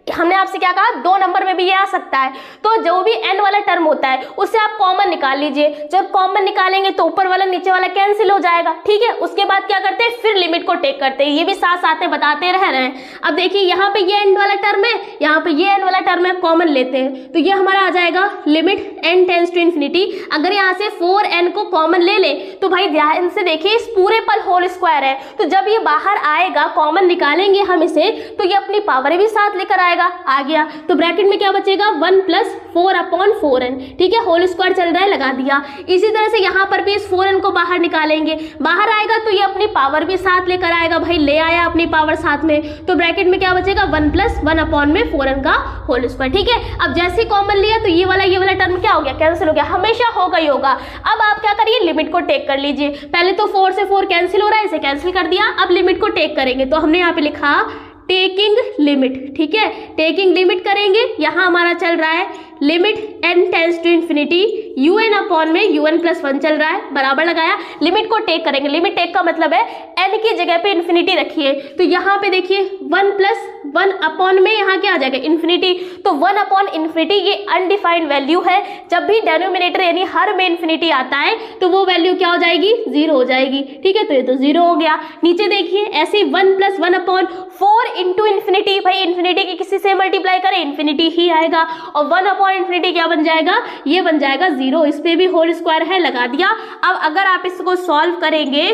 हमने आपसे क्या कहा 2 नंबर में भी ये आ सकता है, तो जो भी n वाला टर्म होता है उससे आप कॉमन निकाल लीजिए, जब कॉमन निकालेंगे तो ऊपर वाला नीचे वाला कैंसिल हो जाएगा, ठीक है। उसके बाद क्या करते हैं, फिर लिमिट को टेक करते हैं, ये भी साथ साथ में बताते रह रहे हैं। अब देखिए यहाँ पे ये n वाला टर्म है, यहाँ पे ये n वाला टर्म है, कॉमन लेते हैं तो ये हमारा आ जाएगा limit n tends to infinity. अगर यहाँ से 4n को कॉमन ले ले तो भाई ध्यान से देखिए इस पूरे पर होल स्क्वायर है, तो जब ये बाहर आएगा कॉमन निकालेंगे हम इसे, तो ये अपनी पावर भी साथ लेकर आ गया, तो ब्रैकेट में क्या बचेगा 1 प्लस 4 अपॉन 4n, ठीक है, होल स्क्वायर चल रहा है लगा दिया। इसी तरह से यहाँ पर भी इस 4n को बाहर निकालेंगे, बाहर आएगा तो ये अपनी पावर भी साथ लेकर आएगा, भाई ले आया अपनी पावर साथ में, तो ब्रैकेट में क्या बचेगा 1 प्लस 1 अपॉन में 4n का होल स्क्वायर, ठीक है। अब जैसे कॉमन लिया तो ये वाला टर्म क्या हो गया, कैंसिल हो गया, हमेशा होगा ही होगा। अब आप क्या करिए लिमिट को टेक कर लीजिए, पहले तो 4 से 4 कैंसिल हो रहा है, इसे कैंसिल कर दिया, अब लिमिट को टेक करेंगे, तो हमने यहाँ पे लिखा टेकिंग लिमिट, ठीक है, टेकिंग लिमिट करेंगे। यहाँ हमारा चल रहा है limit n tends to infinity un upon में un+1 चल रहा है, बराबर लगाया, लिमिट को टेक करेंगे, लिमिट टेक का मतलब है n की जगह पे इन्फिनिटी रखिए, तो यहाँ पे देखिए 1+1 अपॉन में यहाँ क्या आ जाएगा इन्फिनिटी, तो 1 अपॉन इन्फिनिटी ये अनडिफाइंड वैल्यू है, जब भी डेनोमिनेटर यानी हर में इन्फिनिटी आता है तो वो वैल्यू क्या हो जाएगी 0 हो जाएगी, ठीक है, तो ये तो 0 हो गया। नीचे देखिए ऐसे 1+1 अपॉन 4 इंटू इन्फिनिटी, भाई इन्फिनिटी की किसी से मल्टीप्लाई करें इन्फिनिटी ही आएगा, और 1 अपॉन इन्फिनिटी क्या बन जाएगा, ये बन जाएगा 0, इस पे भी होल स्क्वायर है लगा दिया। अब अगर आप इसको सॉल्व करेंगे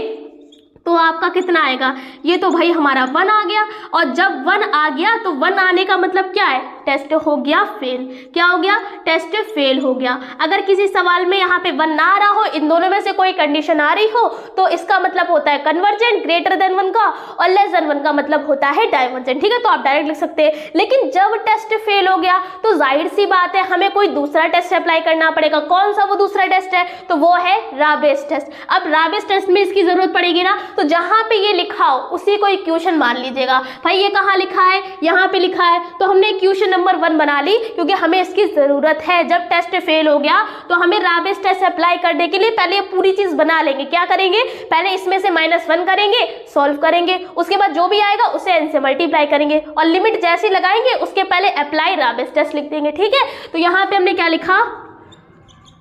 तो आपका कितना आएगा, ये तो भाई हमारा 1 आ गया, और जब 1 आ गया तो 1 आने का मतलब क्या है, टेस्ट हो गया फेल, क्या हो गया, टेस्ट फेल हो गया। अगर किसी सवाल में यहाँ पे 1 ना आ रहा हो, इन दोनों में से कोई कंडीशन आ रही हो, तो इसका मतलब होता है कन्वर्जेंट, ग्रेटर देन 1 का, और लेस देन 1 का मतलब होता है डाइवर्जेंट, ठीक है, तो आप डायरेक्ट लिख सकते हैं। लेकिन जब टेस्ट फेल हो गया तो जाहिर सी बात है हमें कोई दूसरा टेस्ट अप्लाई करना पड़ेगा, कौन सा वो दूसरा टेस्ट है, तो वो है राबेस टेस्ट। अब राबेस टेस्ट में इसकी जरूरत पड़ेगी ना, तो जहां पे ये लिखा हो उसी को इक्वेशन मान लीजिएगा, भाई ये कहाँ लिखा है, यहाँ पे लिखा है, तो हमने इक्वेशन नंबर 1 बना ली, क्योंकि हमें इसकी जरूरत है। जब टेस्ट फेल हो गया तो हमें राबेस टेस्ट अप्लाई करने के लिए पहले ये पूरी चीज बना लेंगे, क्या करेंगे, पहले इसमें से -1 करेंगे, सॉल्व करेंगे, उसके बाद जो भी आएगा उसे n से मल्टीप्लाई करेंगे, और लिमिट जैसी लगाएंगे उसके पहले अप्लाई राबेस टेस्ट लिख देंगे, ठीक है। तो यहाँ पे हमने क्या लिखा,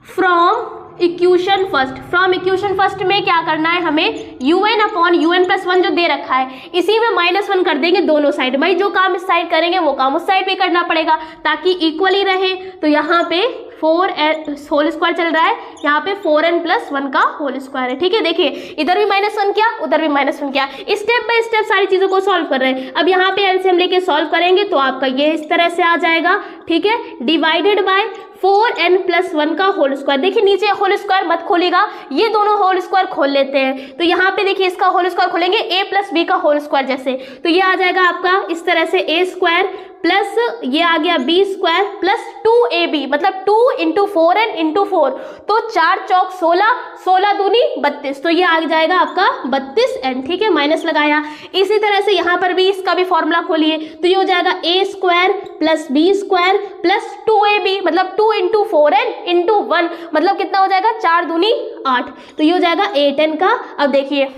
फ्रॉम इक्वेशन फर्स्ट में क्या करना है हमें, un अपॉन un+1 जो दे रखा है इसी में -1 कर देंगे दोनों साइड, भाई जो काम इस साइड करेंगे वो काम उस साइड पे करना पड़ेगा ताकि इक्वली रहे। तो यहाँ पे 4n होल स्क्वायर चल रहा है, यहाँ पे 4n+1 का होल स्क्वायर है, ठीक है। देखिए इधर भी -1 किया, उधर भी -1 किया, स्टेप बाय स्टेप सारी चीजों को सॉल्व कर रहे हैं। अब यहाँ पे एलसीएम लेके सॉल्व करेंगे तो आपका ये इस तरह से आ जाएगा, ठीक है, डिवाइडेड बाय 4n+1 का होल स्क्वायर। देखिए नीचे होल स्क्वायर मत खोलिएगा, ये दोनों होल स्क्वायर खोल लेते हैं, तो यहाँ पे देखिए इसका होल स्क्वायर खोलेंगे a+b का होल स्क्वायर जैसे, तो ये आ जाएगा आपका इस तरह से a² प्लस ये आ गया b² प्लस 2ab, मतलब 2 इंटू 4n इंटू 4, तो 4 चौक 16, 16 दूनी 32, तो ये आ जाएगा आपका 32n, ठीक है, माइनस लगाया। इसी तरह से यहाँ पर भी इसका भी फॉर्मूला खोलिए, तो ये हो जाएगा a² plus b² plus 2ab, मतलब 2 इंटू 4n इंटू 1, मतलब कितना हो जाएगा, 4 दूनी 8, तो ये हो जाएगा 8n का। अब देखिए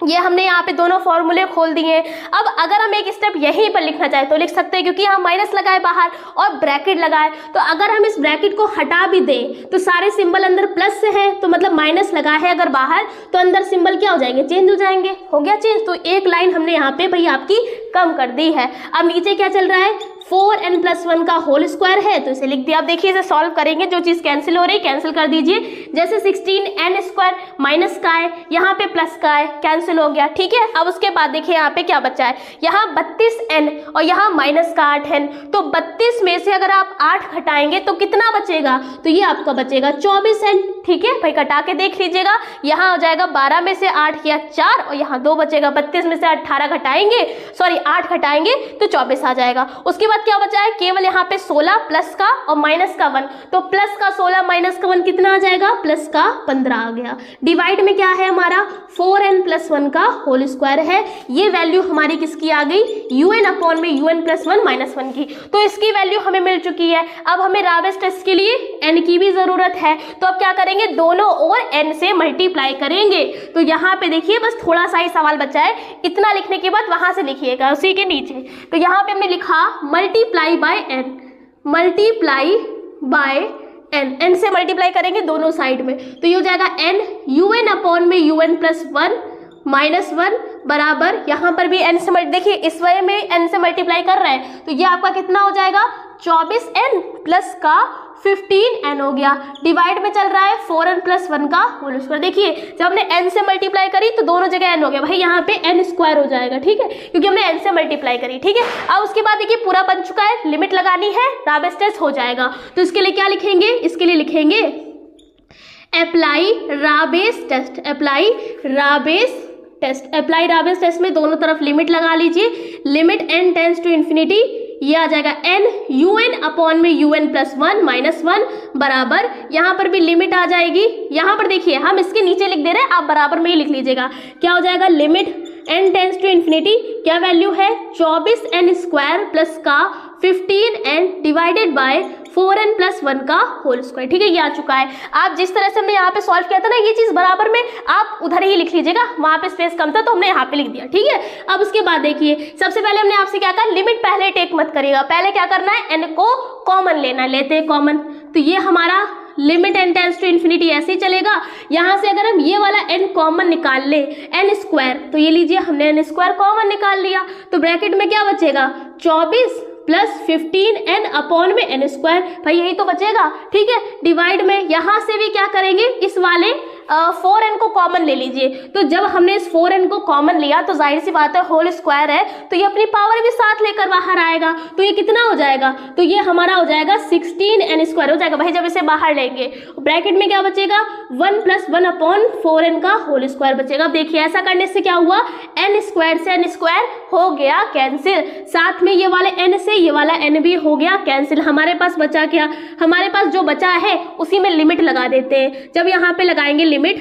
ये हमने यहाँ पे दोनों फॉर्मूले खोल दिए। अब अगर हम एक स्टेप यहीं पर लिखना चाहे तो लिख सकते हैं, क्योंकि यहाँ माइनस लगाए बाहर और ब्रैकेट लगाए, तो अगर हम इस ब्रैकेट को हटा भी दें तो सारे सिंबल अंदर प्लस से है, तो मतलब माइनस लगा है अगर बाहर, तो अंदर सिंबल क्या हो जाएंगे, चेंज हो जाएंगे, हो गया चेंज। तो एक लाइन हमने यहाँ पे भाई आपकी कम कर दी है। अब नीचे क्या चल रहा है, 4n+1 का होल स्क्वायर है, तो इसे लिख दिया। अब देखिए इसे सॉल्व करेंगे, जो चीज कैंसिल हो रही है कैंसिल कर दीजिए, जैसे 16n² माइनस का है, यहाँ पे प्लस का है, कैंसिल हो गया, ठीक है। अब उसके बाद देखिए यहाँ पे क्या बचा है, यहाँ 32n और यहाँ माइनस का 8n, तो 32 में से अगर आप 8 घटाएंगे तो कितना बचेगा, तो ये आपका बचेगा 24n, ठीक है भाई, कटा के देख लीजिएगा, यहाँ हो जाएगा 12 में से 8 या 4 और यहाँ 2 बचेगा, 32 में से 18 घटाएंगे, सॉरी 8 घटाएंगे तो 24 आ जाएगा। उसके बाद क्या बचा है, केवल यहाँ पे 16 प्लस का और माइनस का 1, तो प्लस का 16 माइनस का 1 कितना आ जाएगा, प्लस का 15 आ गया। डिवाइड में क्या है हमारा, 4n+1 का होल स्क्वायर है, ये वैल्यू हमारी किसकी आ गई, un अपॉन में un+1 -1 की, तो इसकी वैल्यू हमें मिल चुकी है। अब हमें राबेस टेस्ट के लिए n की भी जरूरत है, तो अब क्या करेंगे, दोनों ओर n से मल्टीप्लाई करेंगे। तो यहाँ पे देखिए बस थोड़ा सा ही सवाल बचा है, इतना लिखने के बाद वहां से लिखिएगा उसी के नीचे। तो यहाँ पे हमने लिखा मल्टीप्लाई बाय n से मल्टीप्लाई करेंगे दोनों साइड में, तो ये हो जाएगा n un अपॉन में un+1 -1 बराबर, यहाँ पर भी n से देखिए इस वे में n से मल्टीप्लाई कर रहे हैं, तो ये आपका कितना हो जाएगा, 24n प्लस का 15n हो गया। डिवाइड में चल रहा है 4n+1 का होल स्क्वायर। देखिए जब हमने n से मल्टीप्लाई करी तो दोनों जगह n हो गया, भाई यहाँ पे n² हो जाएगा, ठीक है, क्योंकि हमने n से मल्टीप्लाई करी, ठीक है। अब उसके बाद देखिए पूरा बन चुका है, लिमिट लगानी है, राबेस टेस्ट हो जाएगा। तो इसके लिए क्या लिखेंगे, इसके लिए लिखेंगे अप्लाई राबेस टेस्ट में दोनों तरफ लिमिट लगा लीजिए, limit n tends to infinity, ये आ जाएगा n un अपॉन में un+1 -1 बराबर, यहाँ पर भी लिमिट आ जाएगी। यहाँ पर देखिए हम इसके नीचे लिख दे रहे हैं, आप बराबर में ही लिख लीजिएगा, क्या हो जाएगा, limit n tends to infinity, क्या वैल्यू है, 24n² प्लस का 15n डिवाइडेड बाय 4n + 1 का होल स्क्वायर। ठीक है, ये आ चुका है। आप जिस तरह से हमने यहाँ पे सॉल्व किया था ना, ये चीज बराबर में आप उधर ही लिख लीजिएगा, वहां पे स्पेस कम था तो हमने यहाँ पे लिख दिया। ठीक है, अब उसके बाद देखिए, सबसे पहले हमने आपसे क्या कहा, लिमिट पहले टेक मत करिएगा, पहले क्या करना है, n को कॉमन लेना है। लेते हैं कॉमन, तो ये हमारा limit n tends to infinity ऐसे ही चलेगा। यहाँ से अगर हम ये वाला n कॉमन निकाल ले, n स्क्वायर, तो ये लीजिए हमने n स्क्वायर कॉमन निकाल लिया, तो ब्रैकेट में क्या बचेगा, 24 + 15n अपॉन में n स्क्वायर। भाई यही तो बचेगा। ठीक है, डिवाइड में यहाँ से भी क्या करेंगे, इस वाले 4n को कॉमन ले लीजिए। तो जब हमने इस 4n को कॉमन लिया तो जाहिर सी बात है होल स्क्वायर है, तो ये अपनी पावर भी साथ लेकर बाहर आएगा, तो ये कितना हो जाएगा, तो ये हमारा हो जाएगा 16n स्क्वायर हो जाएगा। भाई जब इसे बाहर लेंगे ब्रैकेट में क्या बचेगा, 1 + 1 अपॉन 4n का होल स्क्वायर बचेगा। अब देखिए ऐसा करने से क्या हुआ, n स्क्वायर से n स्क्वायर हो गया कैंसिल, साथ में ये वाले n से ये वाला n भी हो गया कैंसिल। हमारे पास बचा क्या, हमारे पास जो बचा है उसी में लिमिट लगा देते हैं। जब यहाँ पे लगाएंगे लिमिट,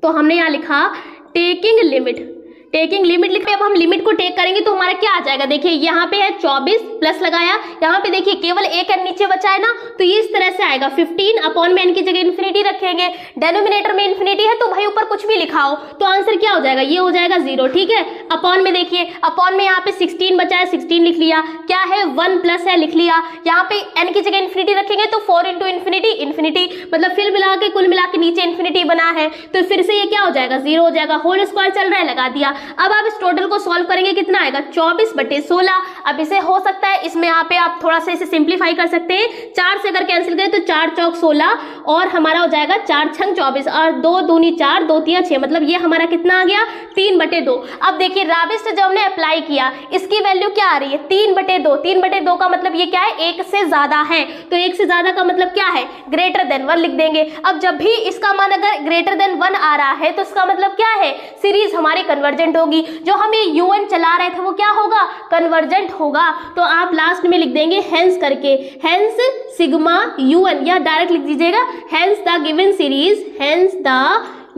तो हमने यहाँ लिखा टेकिंग लिमिट, टेकिंग लिमिट लिख पे अब हम लिमिट को टेक करेंगे तो हमारा क्या आ जाएगा, देखिए यहाँ पे है 24 प्लस लगाया, यहाँ पे देखिए केवल एक n नीचे बचा है ना, तो ये इस तरह से आएगा 15 अपॉन में n की जगह इन्फिनिटी रखेंगे, डेनोमिनेटर में इन्फिनिटी है तो भाई ऊपर कुछ भी लिखा हो तो आंसर क्या हो जाएगा, ये हो जाएगा 0। ठीक है, अपॉन में देखिए, अपॉन में यहाँ पे 16 बचा है, 16 लिख लिया, क्या है 1 प्लस है लिख लिया, यहाँ पे n की जगह इन्फिनिटी रखेंगे तो 4 × इन्फिनिटी इन्फिनिटी, मतलब फिर मिला के कुल मिला के नीचे इन्फिनिटी बना है, तो फिर से ये क्या हो जाएगा 0 हो जाएगा। होल स्क्वायर चल रहा है, लगा दिया। अब आप इस टोटल को सॉल्व करेंगे, कितना आएगा 24/16। अब इसे हो सकता है इसमें यहाँ पे आप थोड़ा सा इसे सिंप्लीफाई कर सकते हैं, 4 से अगर कैंसिल करें तो 4 चौक 16 और हमारा हो जाएगा 4 छंग 24 और 2 दूनी 4 2 3 6, मतलब ये हमारा कितना आ गया 3/2। अब देखिए राबिस्ट जब हमने अप्लाई किया इसकी वैल्यू क्या आ रही है 3/2। 3/2 का मतलब ये क्या है, 1 से ज्यादा है, तो 1 से ज्यादा का मतलब क्या है, ग्रेटर देन 1 लिख देंगे। अब जब भी इसका मान अगर ग्रेटर देन 1 आ रहा है तो इसका मतलब क्या है, सीरीज हमारी कन्वर्जेंट होगी। जो हम ये UN चला रहे थे वो क्या होगा, कन्वर्जेंट होगा। तो आप लास्ट में लिख देंगे हेंस करके, हेंस सिग्मा UN, या डायरेक्ट लिख दीजिएगा hence the given series, hence the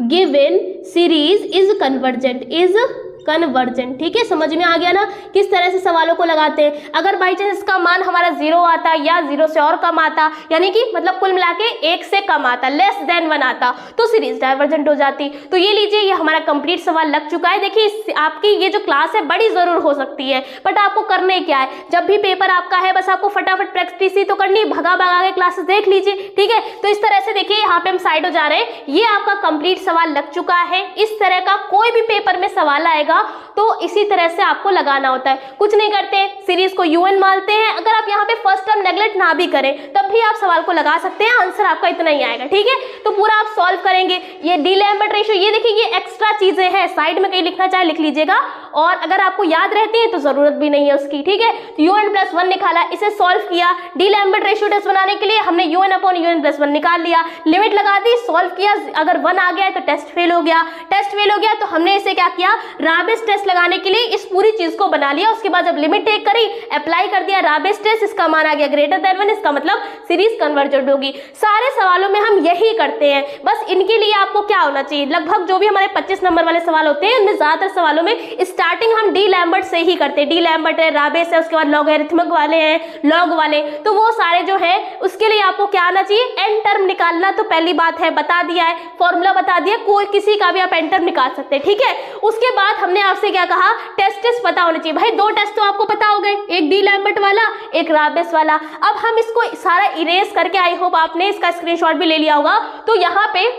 given series is convergent, is convergent. ठीक है, समझ में आ गया ना किस तरह से सवालों को लगाते हैं। अगर बाई चांस इसका मान हमारा 0 आता या 0 से और कम आता, यानी कि मतलब कुल मिला के 1 से कम आता, लेस देन 1 आता, तो सीरीज डाइवर्जेंट हो जाती। तो ये लीजिए, ये हमारा कंप्लीट सवाल लग चुका है। देखिए आपकी ये जो क्लास है बड़ी जरूर हो सकती है, बट आपको करने क्या है, जब भी पेपर आपका है बस आपको फटाफट प्रैक्टिस ही तो करनी, भगा भगा के क्लासेस देख लीजिए। ठीक है, तो इस तरह से देखिए यहाँ पे हम साइड हो जा रहे हैं, ये आपका कंप्लीट सवाल लग चुका है। इस तरह का कोई भी पेपर में सवाल आएगा तो इसी तरह से आपको लगाना होता है, कुछ नहीं करते, सीरीज को UN मानते हैं। अगर आप यहाँ पे फर्स्ट टर्म नेगलेक्ट ना भी करें तब भी आप सवाल को लगा सकते हैं, आंसर आपका इतना ही आएगा। ठीक है, तो पूरा आप सॉल्व करेंगे। ये डी लैम्बर्ट रेशियो, ये देखिए ये एक्स्ट्रा चीजें हैं, साइड में कहीं लिखना चाहे लिख लीजिएगा, और अगर आपको याद रहती है तो जरूरत भी नहीं है उसकी। ठीक है, तो UN+1 निकाला, इसे सॉल्व किया। डी लैम्बर्ट रेशियो टेस्ट बनाने के लिए हमने UN/UN+1 निकाल लिया, लिमिट लगा दी, सॉल्व किया, अगर 1 आ गया तो टेस्ट फेल हो गया। टेस्ट फेल हो गया तो हमने इसे क्या किया, राबिस टेस्ट लगाने के लिए इस पूरी चीज को बना लिया। उसके बाद जब लिमिट टेक करी, अप्लाई कर दिया राबिस टेस्ट, इसका मान आ गया ग्रेटर देन 1, इसका मतलब सीरीज कन्वर्जेंट होगी। सारे सवालों में हम यही करते हैं, बस इनके लिए आपको क्या होना चाहिए, लगभग जो भी हमारे 25 नंबर वाले सवाल होते हैं उनमें ज्यादातर सवालों में स्टार्टिंग हम डी लैम्बर्ट से ही करते हैं। डी लैम्बर्ट है, राबिस है, उसके बाद लॉगरिथमिक वाले हैं, लॉग वाले, तो वो सारे जो है उसके लिए आपको क्या आना चाहिए, एन टर्म निकालना। तो पहली बात है बता दिया है, फॉर्मूला बता दिया, कोई किसी का भी आप एन टर्म निकाल सकते हैं। ठीक है, उसके बाद हमने आपसे क्या कहा, टेस्ट पता होने चाहिए। भाई 2 टेस्ट तो आपको पता हो गए, एक डी लैम्बर्ट वाला, एक राबिस वाला। अब हम इसको सारा इरेज करके, आई होप आपने इसका स्क्रीनशॉट भी ले लिया होगा। तो यहाँ पे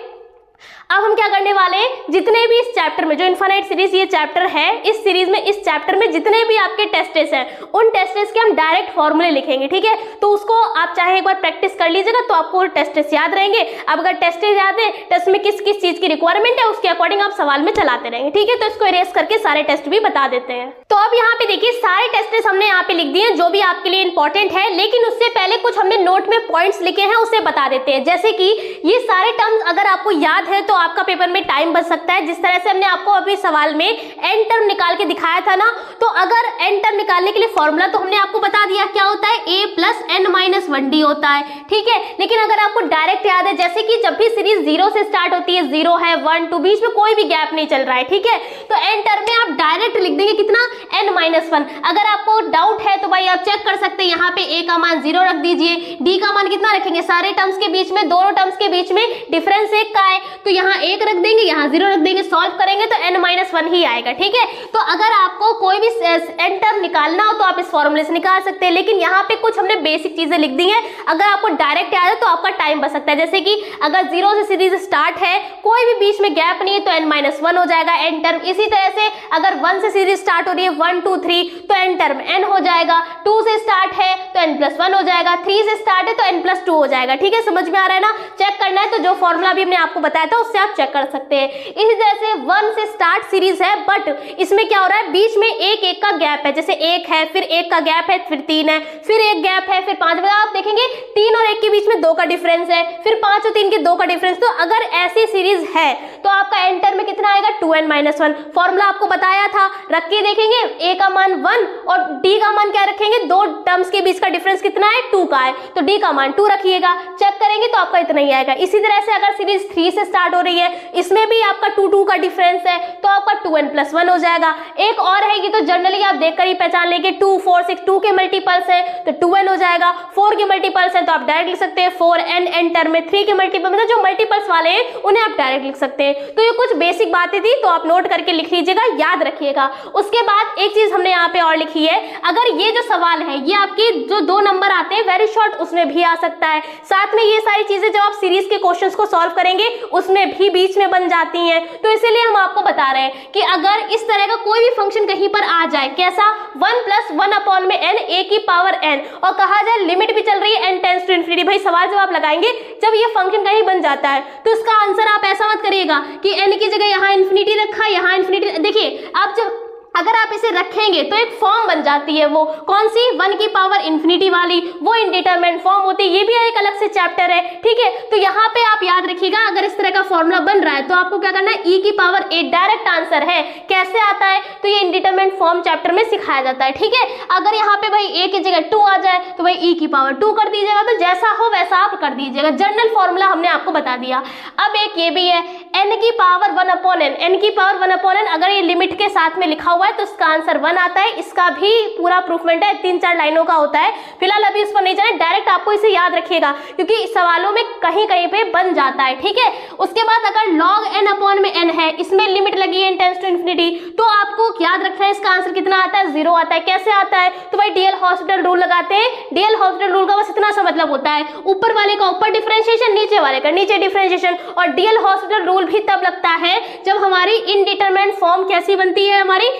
अब हम क्या करने वाले हैं, जितने भी इस चैप्टर में, जो इनफाइनाइट सीरीज ये चैप्टर है, इस सीरीज में इस चैप्टर में जितने भी आपके टेस्टेस हैं उन टेस्टेस के हम डायरेक्ट फॉर्मूले लिखेंगे। ठीक है, तो उसको आप चाहे एक बार प्रैक्टिस कर लीजिएगा तो आपको टेस्टेस याद रहेंगे। अब अगर टेस्टेस याद है, टेस्ट में किस किस चीज की रिक्वायरमेंट है उसके अकॉर्डिंग आप सवाल में चलाते रहेंगे। ठीक है, तो इसको इरेज करके सारे टेस्ट भी बता देते हैं। तो अब यहाँ पे देखिए सारे टेस्टेस हमने यहाँ पे लिख दिए जो भी आपके लिए इंपॉर्टेंट है, लेकिन उससे पहले कुछ हमने नोट में पॉइंट्स लिखे हैं उसे बता देते हैं। जैसे कि ये सारे टर्म्स अगर आपको याद है तो आपका पेपर में टाइम बच सकता है। जिस तरह से हमने आपको अभी सवाल में एन टर्म निकाल के दिखाया था ना, तो अगर एन टर्म निकालने के लिए फॉर्मूला तो हमने आपको बता दिया क्या होता है, a plus n minus 1d होता है, ठीक है। लेकिन अगर आपको डायरेक्ट याद है, जैसे कि जब भी सीरीज 0 से स्टार्ट होती है, 0 है 1 2, बीच में कोई भी गैप नहीं चल रहा है, ठीक है, तो एन टर्म में आप डायरेक्ट लिख देंगे कितना, n माइनस 1। अगर आपको डाउट है तो भाई आप चेक कर सकते हैं, यहाँ पे a का मान 0 रख दीजिए, d का मान कितना रखेंगे, सारे टर्म्स के बीच में, दोनों टर्म्स के बीच में डिफरेंस 1 का है, तो यहाँ 1 रख देंगे, यहाँ 0 रख देंगे, सॉल्व करेंगे तो n माइनस 1 ही आएगा, ठीक है। तो अगर आपको कोई भी एन टर्म निकालना हो तो आप इस फॉर्मूले से निकाल सकते हैं, लेकिन यहाँ पे कुछ हमने बेसिक चीजें लिख दी हैं। अगर आपको डायरेक्ट याद है तो आपका टाइम बच सकता है, जैसे कि अगर 0 से सीरीज स्टार्ट है, कोई भी बीच में गैप नहीं है, तो n माइनस 1 हो जाएगा एन टर्म। इसी तरह से अगर 1 से सीरीज स्टार्ट हो रही है, 1 2 3, तो एन टर्म n हो जाएगा। 2 से स्टार्ट है तो n प्लस 1 हो जाएगा। 3 से स्टार्ट है तो n प्लस 2 हो जाएगा, ठीक है। समझ में आ रहा है ना? चेक करना है तो जो फॉर्मूला भी हमने आपको बताया था उससे आप चेक कर सकते हैं। इसी तरह से 1 से स्टार्ट सीरीज है, बट इसमें क्या हो रहा है, बीच में एक एक का गैप है, जैसे 1 है, फिर 1 का गैप है, फिर 3 है, फिर 1 गैप है, फिर 5। आप देखेंगे 3 और 1 के बीच में 2 का डिफरेंस है, फिर 5 और 3 के 2 का डिफरेंस। तो अगर ऐसी सीरीज है तो आपका एन टर्म में कितना आएगा, 2n माइनस 1। फॉर्मूला आपको बताया था, रख के देखेंगे, a का मान 1 और d का मान क्या रखेंगे, दो टर्म्स के बीच का डिफरेंस कितना है, 2 का है, तो d का मान 2 रखिएगा, चेक करेंगे तो आपका इतना ही आएगा। इसी तरह से अगर सीरीज 3 से स्टार्ट हो रही है, इसमें भी आपका 2 का डिफरेंस है, तो आपका 2n प्लस 1 हो जाएगा। एक और है, ये तो जनरली आप देखकर ही पहचान लेंगे, 2 4 6, 2 के मल्टीपल्स है तो 2n हो जाएगा, 4 के मल्टीपल्स है तो आप डायरेक्ट लिख सकते हैं 4n एन टर्म में, 3 के मल्टीपल मतलब जो मल्टीपल्स वाले हैं उन्हें आप डायरेक्ट लिख सकते हैं। तो ये कुछ बेसिक बातें थी, तो आप नोट करके लिख लीजिएगा, याद रखिएगा। उसके बाद एक चीज हमने यहाँ पे और लिखी है, अगर ये जो सवाल है ये आपके जो 2 नंबर आते हैं वेरी शॉर्ट, उसमें भी आ सकता है। साथ में ये सारी चीजें जब आप सीरीज के क्वेश्चंस को सॉल्व करेंगे उसमें भी बीच में बन जाती हैं, तो इसीलिए हम आपको बता रहे हैं कि अगर इस तरह का कोई भी फंक्शन कहीं पर आ जाए, कैसा, 1 प्लस 1 अपॉन में n, a की पावर n, और कहा जाए लिमिट भी चल रही है n टेंड्स टू इन्फिनिटी, भाई सवाल जब आप लगाएंगे जब ये फंक्शन कहीं बन जाता है तो इसका आंसर आप ऐसा मत करिएगा कि n की जगह यहाँ इन्फिनिटी रखा, यहाँ इन्फिनिटी। देखिए आप जब अगर आप इसे रखेंगे तो एक फॉर्म बन जाती है, वो कौन सी, 1 की पावर इन्फिनिटी वाली, वो इंडिटरमिनेट फॉर्म होती है। ये भी एक अलग से चैप्टर है, ठीक है। तो यहाँ पे आप याद रखिएगा, अगर इस तरह का फॉर्मूला बन रहा है तो आपको क्या करना है, e की पावर 8 डायरेक्ट आंसर है। कैसे आता है, तो ये इंडिटरमिनेट फॉर्म चैप्टर में सिखाया जाता है, ठीक है। अगर यहाँ पे भाई a की जगह 2 आ जाए तो भाई e की पावर 2 कर दीजिएगा, तो जैसा हो वैसा आप कर दीजिएगा। जनरल फॉर्मूला हमने आपको बता दिया। अब एक ये भी है, n की पावर 1 अपॉन n, n की पावर 1 अपॉन n, अगर ये लिमिट के साथ में लिखा हुआ है तो इसका आंसर 1 आता है। इसका भी पूरा प्रूफमेंट है, 3-4 लाइनों का होता है, फिलहाल अभी इस पर नहीं जाए, डायरेक्ट आपको इसे याद रखिएगा क्योंकि सवालों में कहीं कहीं पे बन जाता है, ठीक है। उसके बाद अगर log n अपॉन में n है, इसमें लिमिट लगी है n टेंड्स टू इन्फिनिटी, तो आपको याद रखना है इसका आंसर कितना आता है, 0 आता है। कैसे आता है, तो भाई डीएल हॉस्पिटल रूल लगाते हैं। डीएल हॉस्पिटल रूल का बस इतना सा मतलब होता है, ऊपर वाले का ऊपर डिफरेंशिएशन, नीचे वाले का नीचे डिफरेंशिएशन। और डीएल हॉस्पिटल रूल भी तब लगता है जब हमारी इनडिटरमिनेट फॉर्म कैसी बनती है, हमारी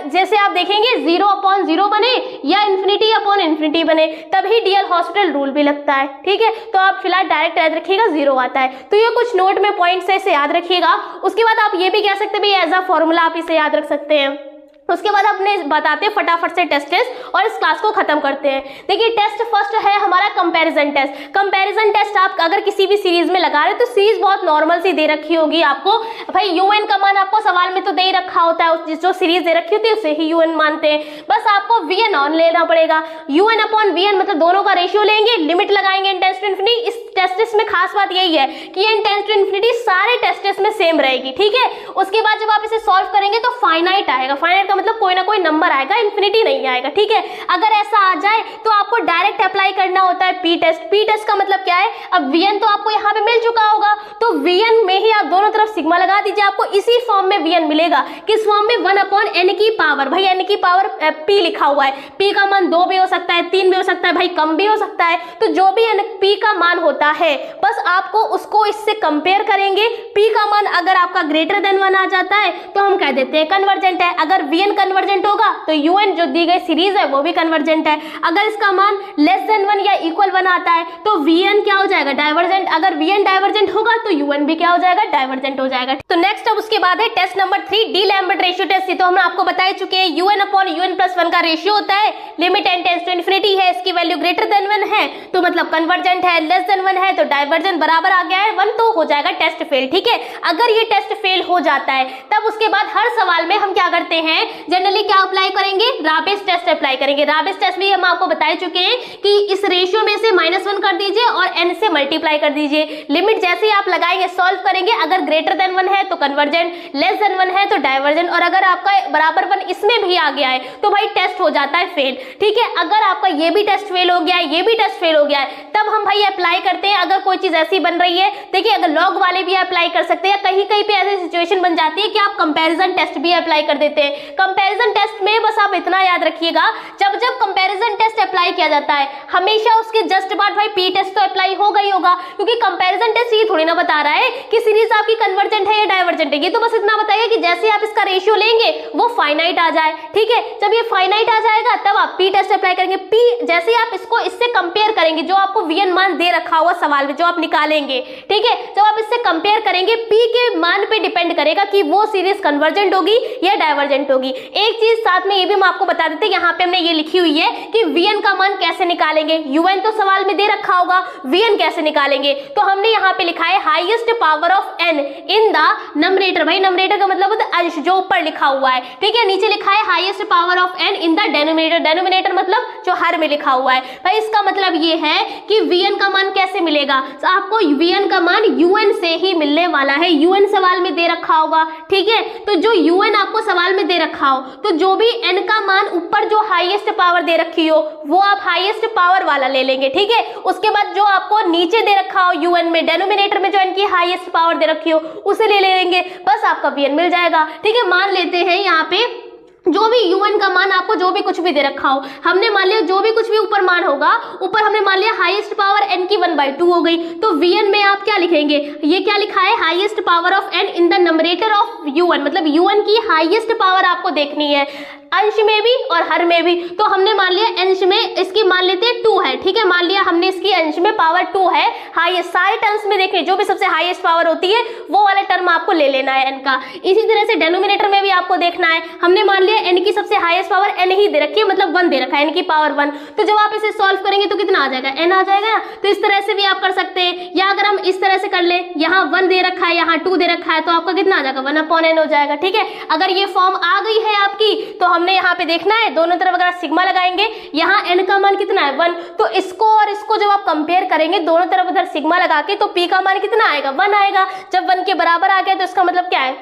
जैसे आप देखेंगे 0 अपॉन 0 बने या इन्फिनिटी अपॉन इन्फिनिटी बने, तभी डीएल हॉस्पिटल रूल भी लगता है, ठीक है। तो आप फिलहाल डायरेक्ट याद रखिएगा 0 आता है, तो ये कुछ नोट में पॉइंट्स है, इसे याद रखिएगा। उसके बाद आप ये भी कह सकते हैं एज अ फॉर्मूला आप इसे याद रख सकते हैं। उसके बाद अपने बताते हैं फटाफट से टेस्ट और इस क्लास को खत्म करते हैं। देखिए टेस्ट फर्स्ट है हमारा कंपैरिजन टेस्ट। कंपैरिजन टेस्ट आप अगर किसी भी सीरीज में लगा रहे तो सीरीज बहुत नॉर्मल सी दे रखी होगी आपको, भाई यूएन का मान आपको सवाल में तो दे ही रखा होता है, जो सीरीज दे रखी होती है उसे ही यूएन मानते हैं। बस आपको वीएन ऑन लेना पड़ेगा, यूएन अपॉन वीएन मतलब दोनों का रेशियो लेंगे, लिमिट लगाएंगे n टेंड्स टू इन्फिनिटी। इस टेस्ट में खास बात यही है कि n टेंड्स टू इन्फिनिटी सारे टेस्ट में सेम रहेगी, ठीक है। उसके बाद जब आप इसे सॉल्व करेंगे तो फाइनाइट आएगा, फाइनाइट का मतलब कोई ना कोई नंबर आएगा, इन्फिनिटी नहीं आएगा, ठीक है। अगर ऐसा आ जाए तो आपको डायरेक्ट अप्लाई करना होता है पी टेस्ट। पी टेस्ट का मतलब क्या है, अब वीएन तो आपको यहाँ पे मिल चुका होगा, तो वीएन में ही आप दोनों तरफ सिग्मा लगा दीजिए, आपको इसी फॉर्म में वीएन मिलेगा। किस फॉर्म में, 1 अपॉन n की पावर, भाई n की पावर p लिखा हुआ है, p का मान 2 भी हो सकता है, 3 भी हो सकता है, भाई कम भी हो सकता है। तो जो भी p का मान होता है बस आपको उसको इससे कंपेयर करेंगे। p का मान अगर आपका ग्रेटर देन 1 आ जाता है तो हम कह देते हैं कन्वर्जेंट है। अगर vn कन्वर्जेंट होगा तो un जो दी गई सीरीज है वो भी कन्वर्जेंट है। अगर इसका मान लेस देन 1 या इक्वल 1 आता है तो vn क्या हो जाएगा, डाइवर्जेंट। अगर vn डाइवर्जेंट होगा तो UN भी क्या हो जाएगा, डाइवर्जेंट हो जाएगा। तो नेक्स्ट अब उसके बाद है test number 3, D'Alembert ratio test. तो हम आपको बता चुके हैं UN/UN+1 का रेशियो होता है, limit n tends to infinity है, इसकी वैल्यू ग्रेटर देन 1 है तो मतलब कन्वर्जेंट है, लेस देन 1 है तो डाइवर्जेंट, बराबर आ गया है 1 तो हो जाएगा टेस्ट फेल। ठीक है, अगर ये टेस्ट फेल हो जाता है तब उसके बाद हर सवाल में हम क्या करते हैं, जनरली क्या अप्लाई करेंगे, राबेस टेस्ट अप्लाई करेंगे। राबेस टेस्ट भी हम आपको बता चुके हैं कि इस रेशियो में से -1 कर दीजिए और n से मल्टीप्लाई कर दीजिए। लिमिट जैसे ही आप लगाएंगे, सॉल्व करेंगे, अगर ग्रेटर देन 1 है तो कन्वर्जेंट, लेस देन 1 है तो डाइवर्जेंट, और अगर आपका बराबर 1 इसमें भी आ गया है तो भाई टेस्ट हो जाता है फेल। ठीक है, अगर आपका ये भी टेस्ट फेल हो गया है, ये भी टेस्ट फेल हो गया है, तब हम भाई अप्लाई करते हैं। अगर कोई चीज ऐसी बन रही है, देखिए अगर लॉग वाले भी अप्लाई कर सकते हैं, कहीं कहीं पे ऐसी सिचुएशन बन जाती है कि आप कंपैरिजन टेस्ट भी अप्लाई कर देते हैं। कंपैरिजन टेस्ट में बस आप इतना याद रखिएगा, जब जब कंपैरिजन टेस्ट अप्लाई किया जाता है हमेशा उसके जस्ट बाद भाई पी टेस्ट तो अप्लाई होगा ही होगा, क्योंकि कंपैरिजन टेस्ट ये थोड़ी ना बता रहा है कि सीरीज आपकी कन्वर्जेंट है या डाइवर्जेंट है, ये तो बस इतना बताएगा कि जैसे आप इसका रेशियो लेंगे वो फाइनाइट आ जाए। ठीक है, जब ये फाइनाइट आ जाएगा तब आप पी टेस्ट अप्लाई करेंगे। पी जैसे आप इसको इससे कंपेयर करेंगे, जो आपको वीएन मान दे रखा हुआ सवाल में जो आप निकालेंगे, ठीक है, जब आप इससे कंपेयर करेंगे पी के मान पे डिपेंड करेगा कि वो सीरीज कन्वर्जेंट होगी या डाइवर्जेंट होगी। एक चीज साथ में ये भी हम आपको बता देते हैं, यहाँ पे हमने ये लिखी हुई है कि वीएन का मान कैसे निकालेंगे। यूएन तो सवाल में दे रखा होगा, वीएन कैसे निकालेंगे, तो हमने यहाँ पे लिखा है highest power of n in the numerator. भाई नंबरेटर का मतलब होता है अंश, जो ऊपर लिखा हुआ है। ठीक है, नीचे लिखा है highest power of n in the denominator. Denominator मतलब जो हर में लिखा हुआ है। भाई इसका मतलब ये है कि वीएन का मान कैसे मिलेगा, तो आपको वीएन का मान यूएन से ही मिलने वाला है। यूएन सवाल में दे रखा होगा, ठीक है, तो जो यूएन आपको सवाल में दे रखा हो, तो जो भी एन का मान ऊपर जो हाईएस्ट पावर दे रखी हो वो आप हाईएस्ट पावर वाला ले लेंगे। ठीक है, उसके बाद जो आपको नीचे दे रखा हो यूएन में, डेनोमिनेटर में जो एन की हाईएस्ट पावर दे रखी हो उसे ले लेंगे, बस आपका वीएन मिल जाएगा। ठीक है, मान लेते हैं यहाँ पे जो भी यूएन का मान आपको जो भी कुछ भी दे रखा हो, हमने मान लिया जो भी कुछ भी ऊपर मान होगा, ऊपर हमने मान लिया हाईएस्ट पावर एन की 1/2 हो गई, तो वीएन में आप क्या लिखेंगे, ये क्या लिखा है, highest power of n in the numerator of U N, मतलब यूएन की हाईएस्ट पावर आपको देखनी है, अंश में भी और हर में भी। तो हमने मान लिया अंश में इसकी मान लेते हैं 2 है। ठीक है, मान लिया हमने इसकी अंश में पावर 2 है, हाईएस्ट सारे टर्म्स में देखिए जो भी सबसे हाईएस्ट पावर होती है वो वाला टर्म आपको ले लेना है एन का। इसी तरह से डेनोमिनेटर में भी आपको देखना है, हमने मान लिया एन की सबसे हाईएस्ट पावर एन ही दे रखी है, मतलब 1 दे रखा है, एन की पावर 1, तो जब आप इसे सॉल्व करेंगे तो कितना आ जाएगा, एन आ जाएगा। तो इस तरह से भी आप कर सकते हैं, या अगर हम इस तरह से कर ले, यहाँ 1 दे रखा है, यहाँ 2 दे रखा है, तो आपका कितना आ जाएगा, 1/n हो जाएगा। ठीक है, अगर ये फॉर्म आ गई है आपकी तो हमने यहाँ पे देखना है दोनों तरफ अगर सिग्मा लगाएंगे, यहाँ n का मान कितना है 1, तो इसको और इसको जब आप कंपेयर करेंगे दोनों तरफ उधर सिग्मा लगा के, तो p का मान कितना आएगा, 1 आएगा। जब 1 के बराबर आ गया तो इसका मतलब क्या है,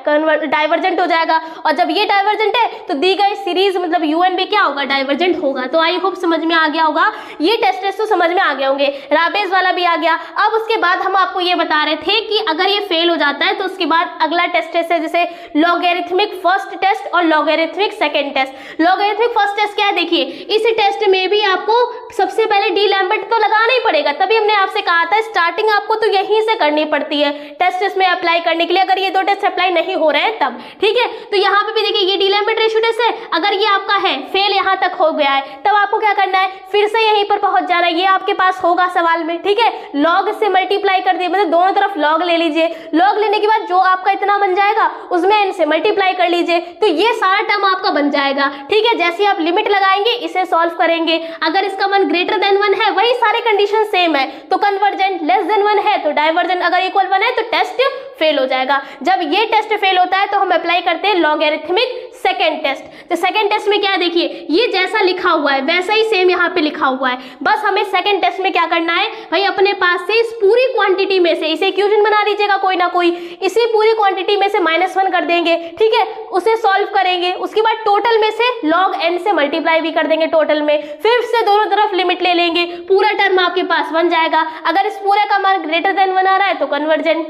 डाइवर्जेंट हो जाएगा, और जब ये डाइवर्जेंट है तो दी गई सीरीज मतलब यूएन भी क्या होगा, डाइवर्जेंट होगा। तो आई होप समझ में आ गया होगा, ये टेस्ट तो समझ में आ गए होंगे, राबेस वाला भी आ गया। अब उसके बाद हम आपको ये बता रहे थे कि अगर ये फेल हो जाता है तो उसके बाद अगला टेस्ट है जैसे लॉगरिथमिक फर्स्ट टेस्ट और logarithmic second test. Logarithmic first test क्या है, देखिए इस टेस्ट में भी आपको सबसे पहले डी लैम्बर्ट तो लगाना ही पड़ेगा, तभी हमने आपसे कहा था स्टार्टिंग आपको तो यहीं से करनी पड़ती है टेस्ट में अप्लाई करने के लिए, अगर ये 2 टेस्ट अप्लाई नहीं हो रहे हैं तब। ठीक है, तो यहाँ पे भी देखिए ये डी लैम्बर्ट रेशियो टेस्ट है, अगर ये आपका है फेल यहाँ तक हो गया है तब आपको क्या करना है, फिर से यहीं पर पहुंच जाना है, ये आपके पास होगा सवाल में। ठीक है, लॉग से मल्टीप्लाई कर दिए, मतलब दोनों तरफ लॉग ले लीजिए, लॉग लेने के बाद जो आपका इतना बन जाएगा उसमें n से मल्टीप्लाई कर लीजिए, तो ये सारा टर्म आपका बन जाएगा। ठीक है, जैसे आप लिमिट लगाएंगे इसे सॉल्व करेंगे, अगर इसका मान ग्रेटर देन 1 है वही सारे कंडीशन सेम है तो कन्वर्जेंट, लेस देन 1 है तो डाइवर्जेंट, अगर इक्वल 1 है तो टेस्ट फेल हो जाएगा। जब ये टेस्ट फेल होता है तो हम अप्लाई करते हैं लॉगरिथमिक सेकेंड टेस्ट। तो सेकेंड टेस्ट में क्या देखिए, ये जैसा लिखा हुआ है वैसा ही सेम यहाँ पे लिखा हुआ है, बस हमें सेकेंड टेस्ट में क्या करना है भाई, अपने पास से इस पूरी क्वांटिटी में से इसे इक्वेशन बना लीजिएगा कोई ना कोई, इसी पूरी क्वांटिटी में से -1 कर देंगे। ठीक है, उसे सॉल्व करेंगे, उसके बाद टोटल में से log n से मल्टीप्लाई भी कर देंगे टोटल में, फिर से दोनों तरफ लिमिट ले लेंगे, पूरा टर्म आपके पास बन जाएगा। अगर इस पूरे का मान ग्रेटर देन 1 आ रहा है तो कन्वर्जेंट,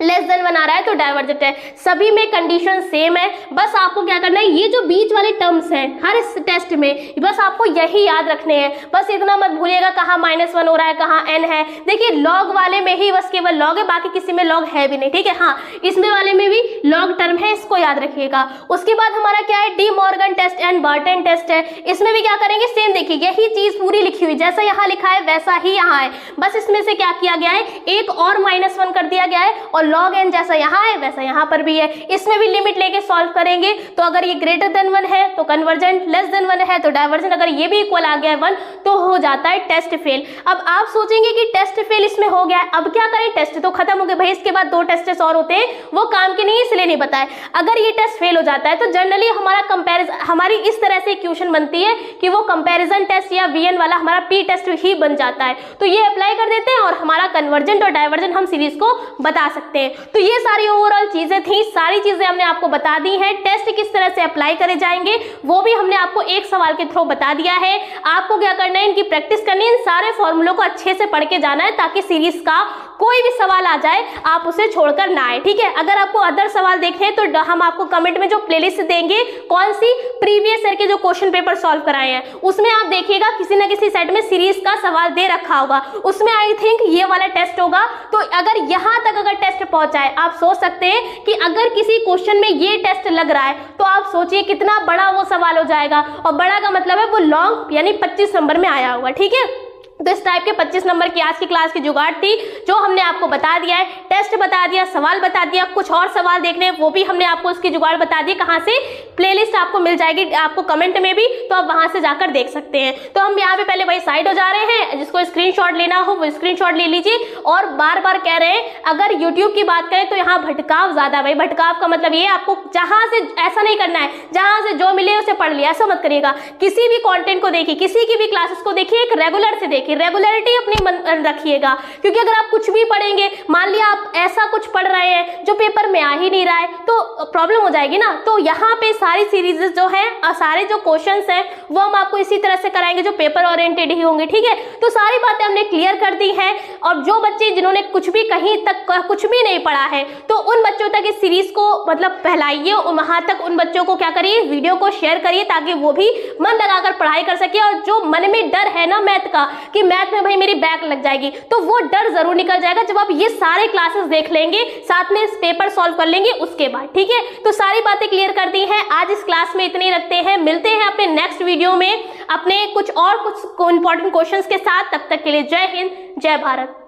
लेस देन 1 आ रहा है तो डाइवर्जेंट है। सभी में कंडीशन सेम है, बस आपको क्या करना है, ये जो बीच वाले टर्म्स हैं हर इस टेस्ट में बस आपको यही याद रखने हैं। बस इतना मत भूलिएगा कहाँ -1 हो रहा है, कहाँ n है। देखिए लॉग वाले में ही बस केवल लॉग है, बाकी किसी में लॉग है भी नहीं, ठीक है। हाँ, इसमें वाले में भी लॉग टर्म है, इसको याद रखिएगा। उसके बाद हमारा क्या है, De Morgan test and Barton test है। इसमें भी क्या करेंगे, सेम देखिए यही चीज पूरी लिखी हुई, जैसा यहाँ लिखा है वैसा ही यहाँ है, बस इसमें से क्या किया गया है, एक और -1 कर दिया गया है, और log n जैसा यहाँ है वैसा यहाँ पर भी है। इसमें भी लिमिट लेके सॉल्व करेंगे, तो अगर ये ग्रेटर देन 1 है तो कन्वर्जेंट, लेस देन 1 है तो डाइवर्जेंट, अगर ये भी इक्वल आ गया है 1 तो हो जाता है टेस्ट फेल। अब आप सोचेंगे कि टेस्ट फेल इसमें हो गया है, अब क्या करें, टेस्ट तो खत्म हो गए भाई, इसके बाद 2 टेस्ट और होते हैं, वो काम के नहीं, इसलिए नहीं बताए। अगर ये टेस्ट फेल हो जाता है तो जनरली हमारा कंपैरिजन, हमारी इस तरह से इक्वेशन बनती है कि वो कंपैरिजन टेस्ट या VN वाला हमारा P टेस्ट ही बन जाता है, तो ये अप्लाई कर देते हैं और हमारा कन्वर्जेंट और डाइवर्जेंट हम सीरीज को बता सकते हैं। तो ये सारी ओवरऑल चीजें थी, सारी चीजें हमने आपको बता दी हैं। टेस्ट किस तरह से अप्लाई करे जाएंगे वो भी हमने आपको एक सवाल के थ्रू बता दिया है। आपको क्या करना है, इनकी प्रैक्टिस करनी है, इन सारे फॉर्मूलों को अच्छे से पढ़ के जाना है, ताकि सीरीज का कोई भी सवाल आ जाए आप उसे छोड़कर ना आए, ठीक है। अगर आपको अदर सवाल देखने हैं तो हम आपको कमेंट में जो प्लेलिस्ट देंगे, कौन सी, प्रीवियस ईयर के जो क्वेश्चन पेपर सॉल्व कराए हैं, उसमें आप देखिएगा किसी न किसी सेट में सीरीज का सवाल दे रखा होगा, उसमें आई थिंक ये वाला टेस्ट होगा। तो अगर यहाँ तक अगर टेस्ट पहुंचा है, आप सोच सकते हैं कि अगर किसी क्वेश्चन में ये टेस्ट लग रहा है तो आप सोचिए कितना बड़ा वो सवाल हो जाएगा, और बड़ा का मतलब है वो लॉन्ग यानी 25 नंबर में आया होगा, ठीक है। तो इस टाइप के 25 नंबर की आज की क्लास की जुगाड़ थी, जो हमने आपको बता दिया है, टेस्ट बता दिया, सवाल बता दिया, कुछ और सवाल देखने वो भी हमने आपको उसकी जुगाड़ बता दी। कहाँ से, प्लेलिस्ट आपको मिल जाएगी आपको कमेंट में भी, तो आप वहां से जाकर देख सकते हैं। तो हम यहाँ पे पहले वही साइड हो जा रहे हैं, जिसको स्क्रीनशॉट लेना हो वो स्क्रीनशॉट ले लीजिए। और बार बार कह रहे हैं, अगर यूट्यूब की बात करें तो यहाँ भटकाव ज्यादा, भाई भटकाव का मतलब ये आपको जहां से, ऐसा नहीं करना है जहां से जो मिले उसे पढ़ लिया, ऐसा मत करिएगा। किसी भी कॉन्टेंट को देखिए, किसी की भी क्लासेस को देखिए, एक रेगुलर से देखिए, रेगुलरिटी अपनी मन रखिएगा, क्योंकि अगर आप कुछ भी पढ़ेंगे, मान लिया आप ऐसा कुछ पढ़ रहे हैं जो पेपर में आ ही नहीं रहा है, तो प्रॉब्लम हो जाएगी ना। तो यहाँ पे सारी सीरीज जो है, सारे जो क्वेश्चंस हैं वो हम आपको इसी तरह से कराएंगे जो पेपर ओरिएंटेड ही होंगे, ठीक है। तो सारी बातें हमने क्लियर कर दी हैं, और जो बच्चे जिन्होंने कुछ भी कहीं तक कुछ भी नहीं पढ़ा है, तो उन बच्चों तक इस सीरीज को मतलब फैलाइए, और वहां तक उन बच्चों को क्या करिए, वीडियो को शेयर करिए, ताकि वो भी मन लगाकर पढ़ाई कर सके। और जो मन में डर है ना मैथ का, कि मैथ में भाई मेरी बैक लग जाएगी, तो वो डर जरूर निकल जाएगा जब आप ये सारे क्लासेस देख लेंगे, साथ में पेपर सॉल्व कर लेंगे उसके बाद, ठीक है। तो सारी बातें क्लियर कर दी हैं, आज इस क्लास में इतनी रखते हैं, मिलते हैं अपने नेक्स्ट वीडियो में अपने कुछ इंपॉर्टेंट क्वेश्चंस के साथ। तब तक के लिए जय हिंद, जय भारत।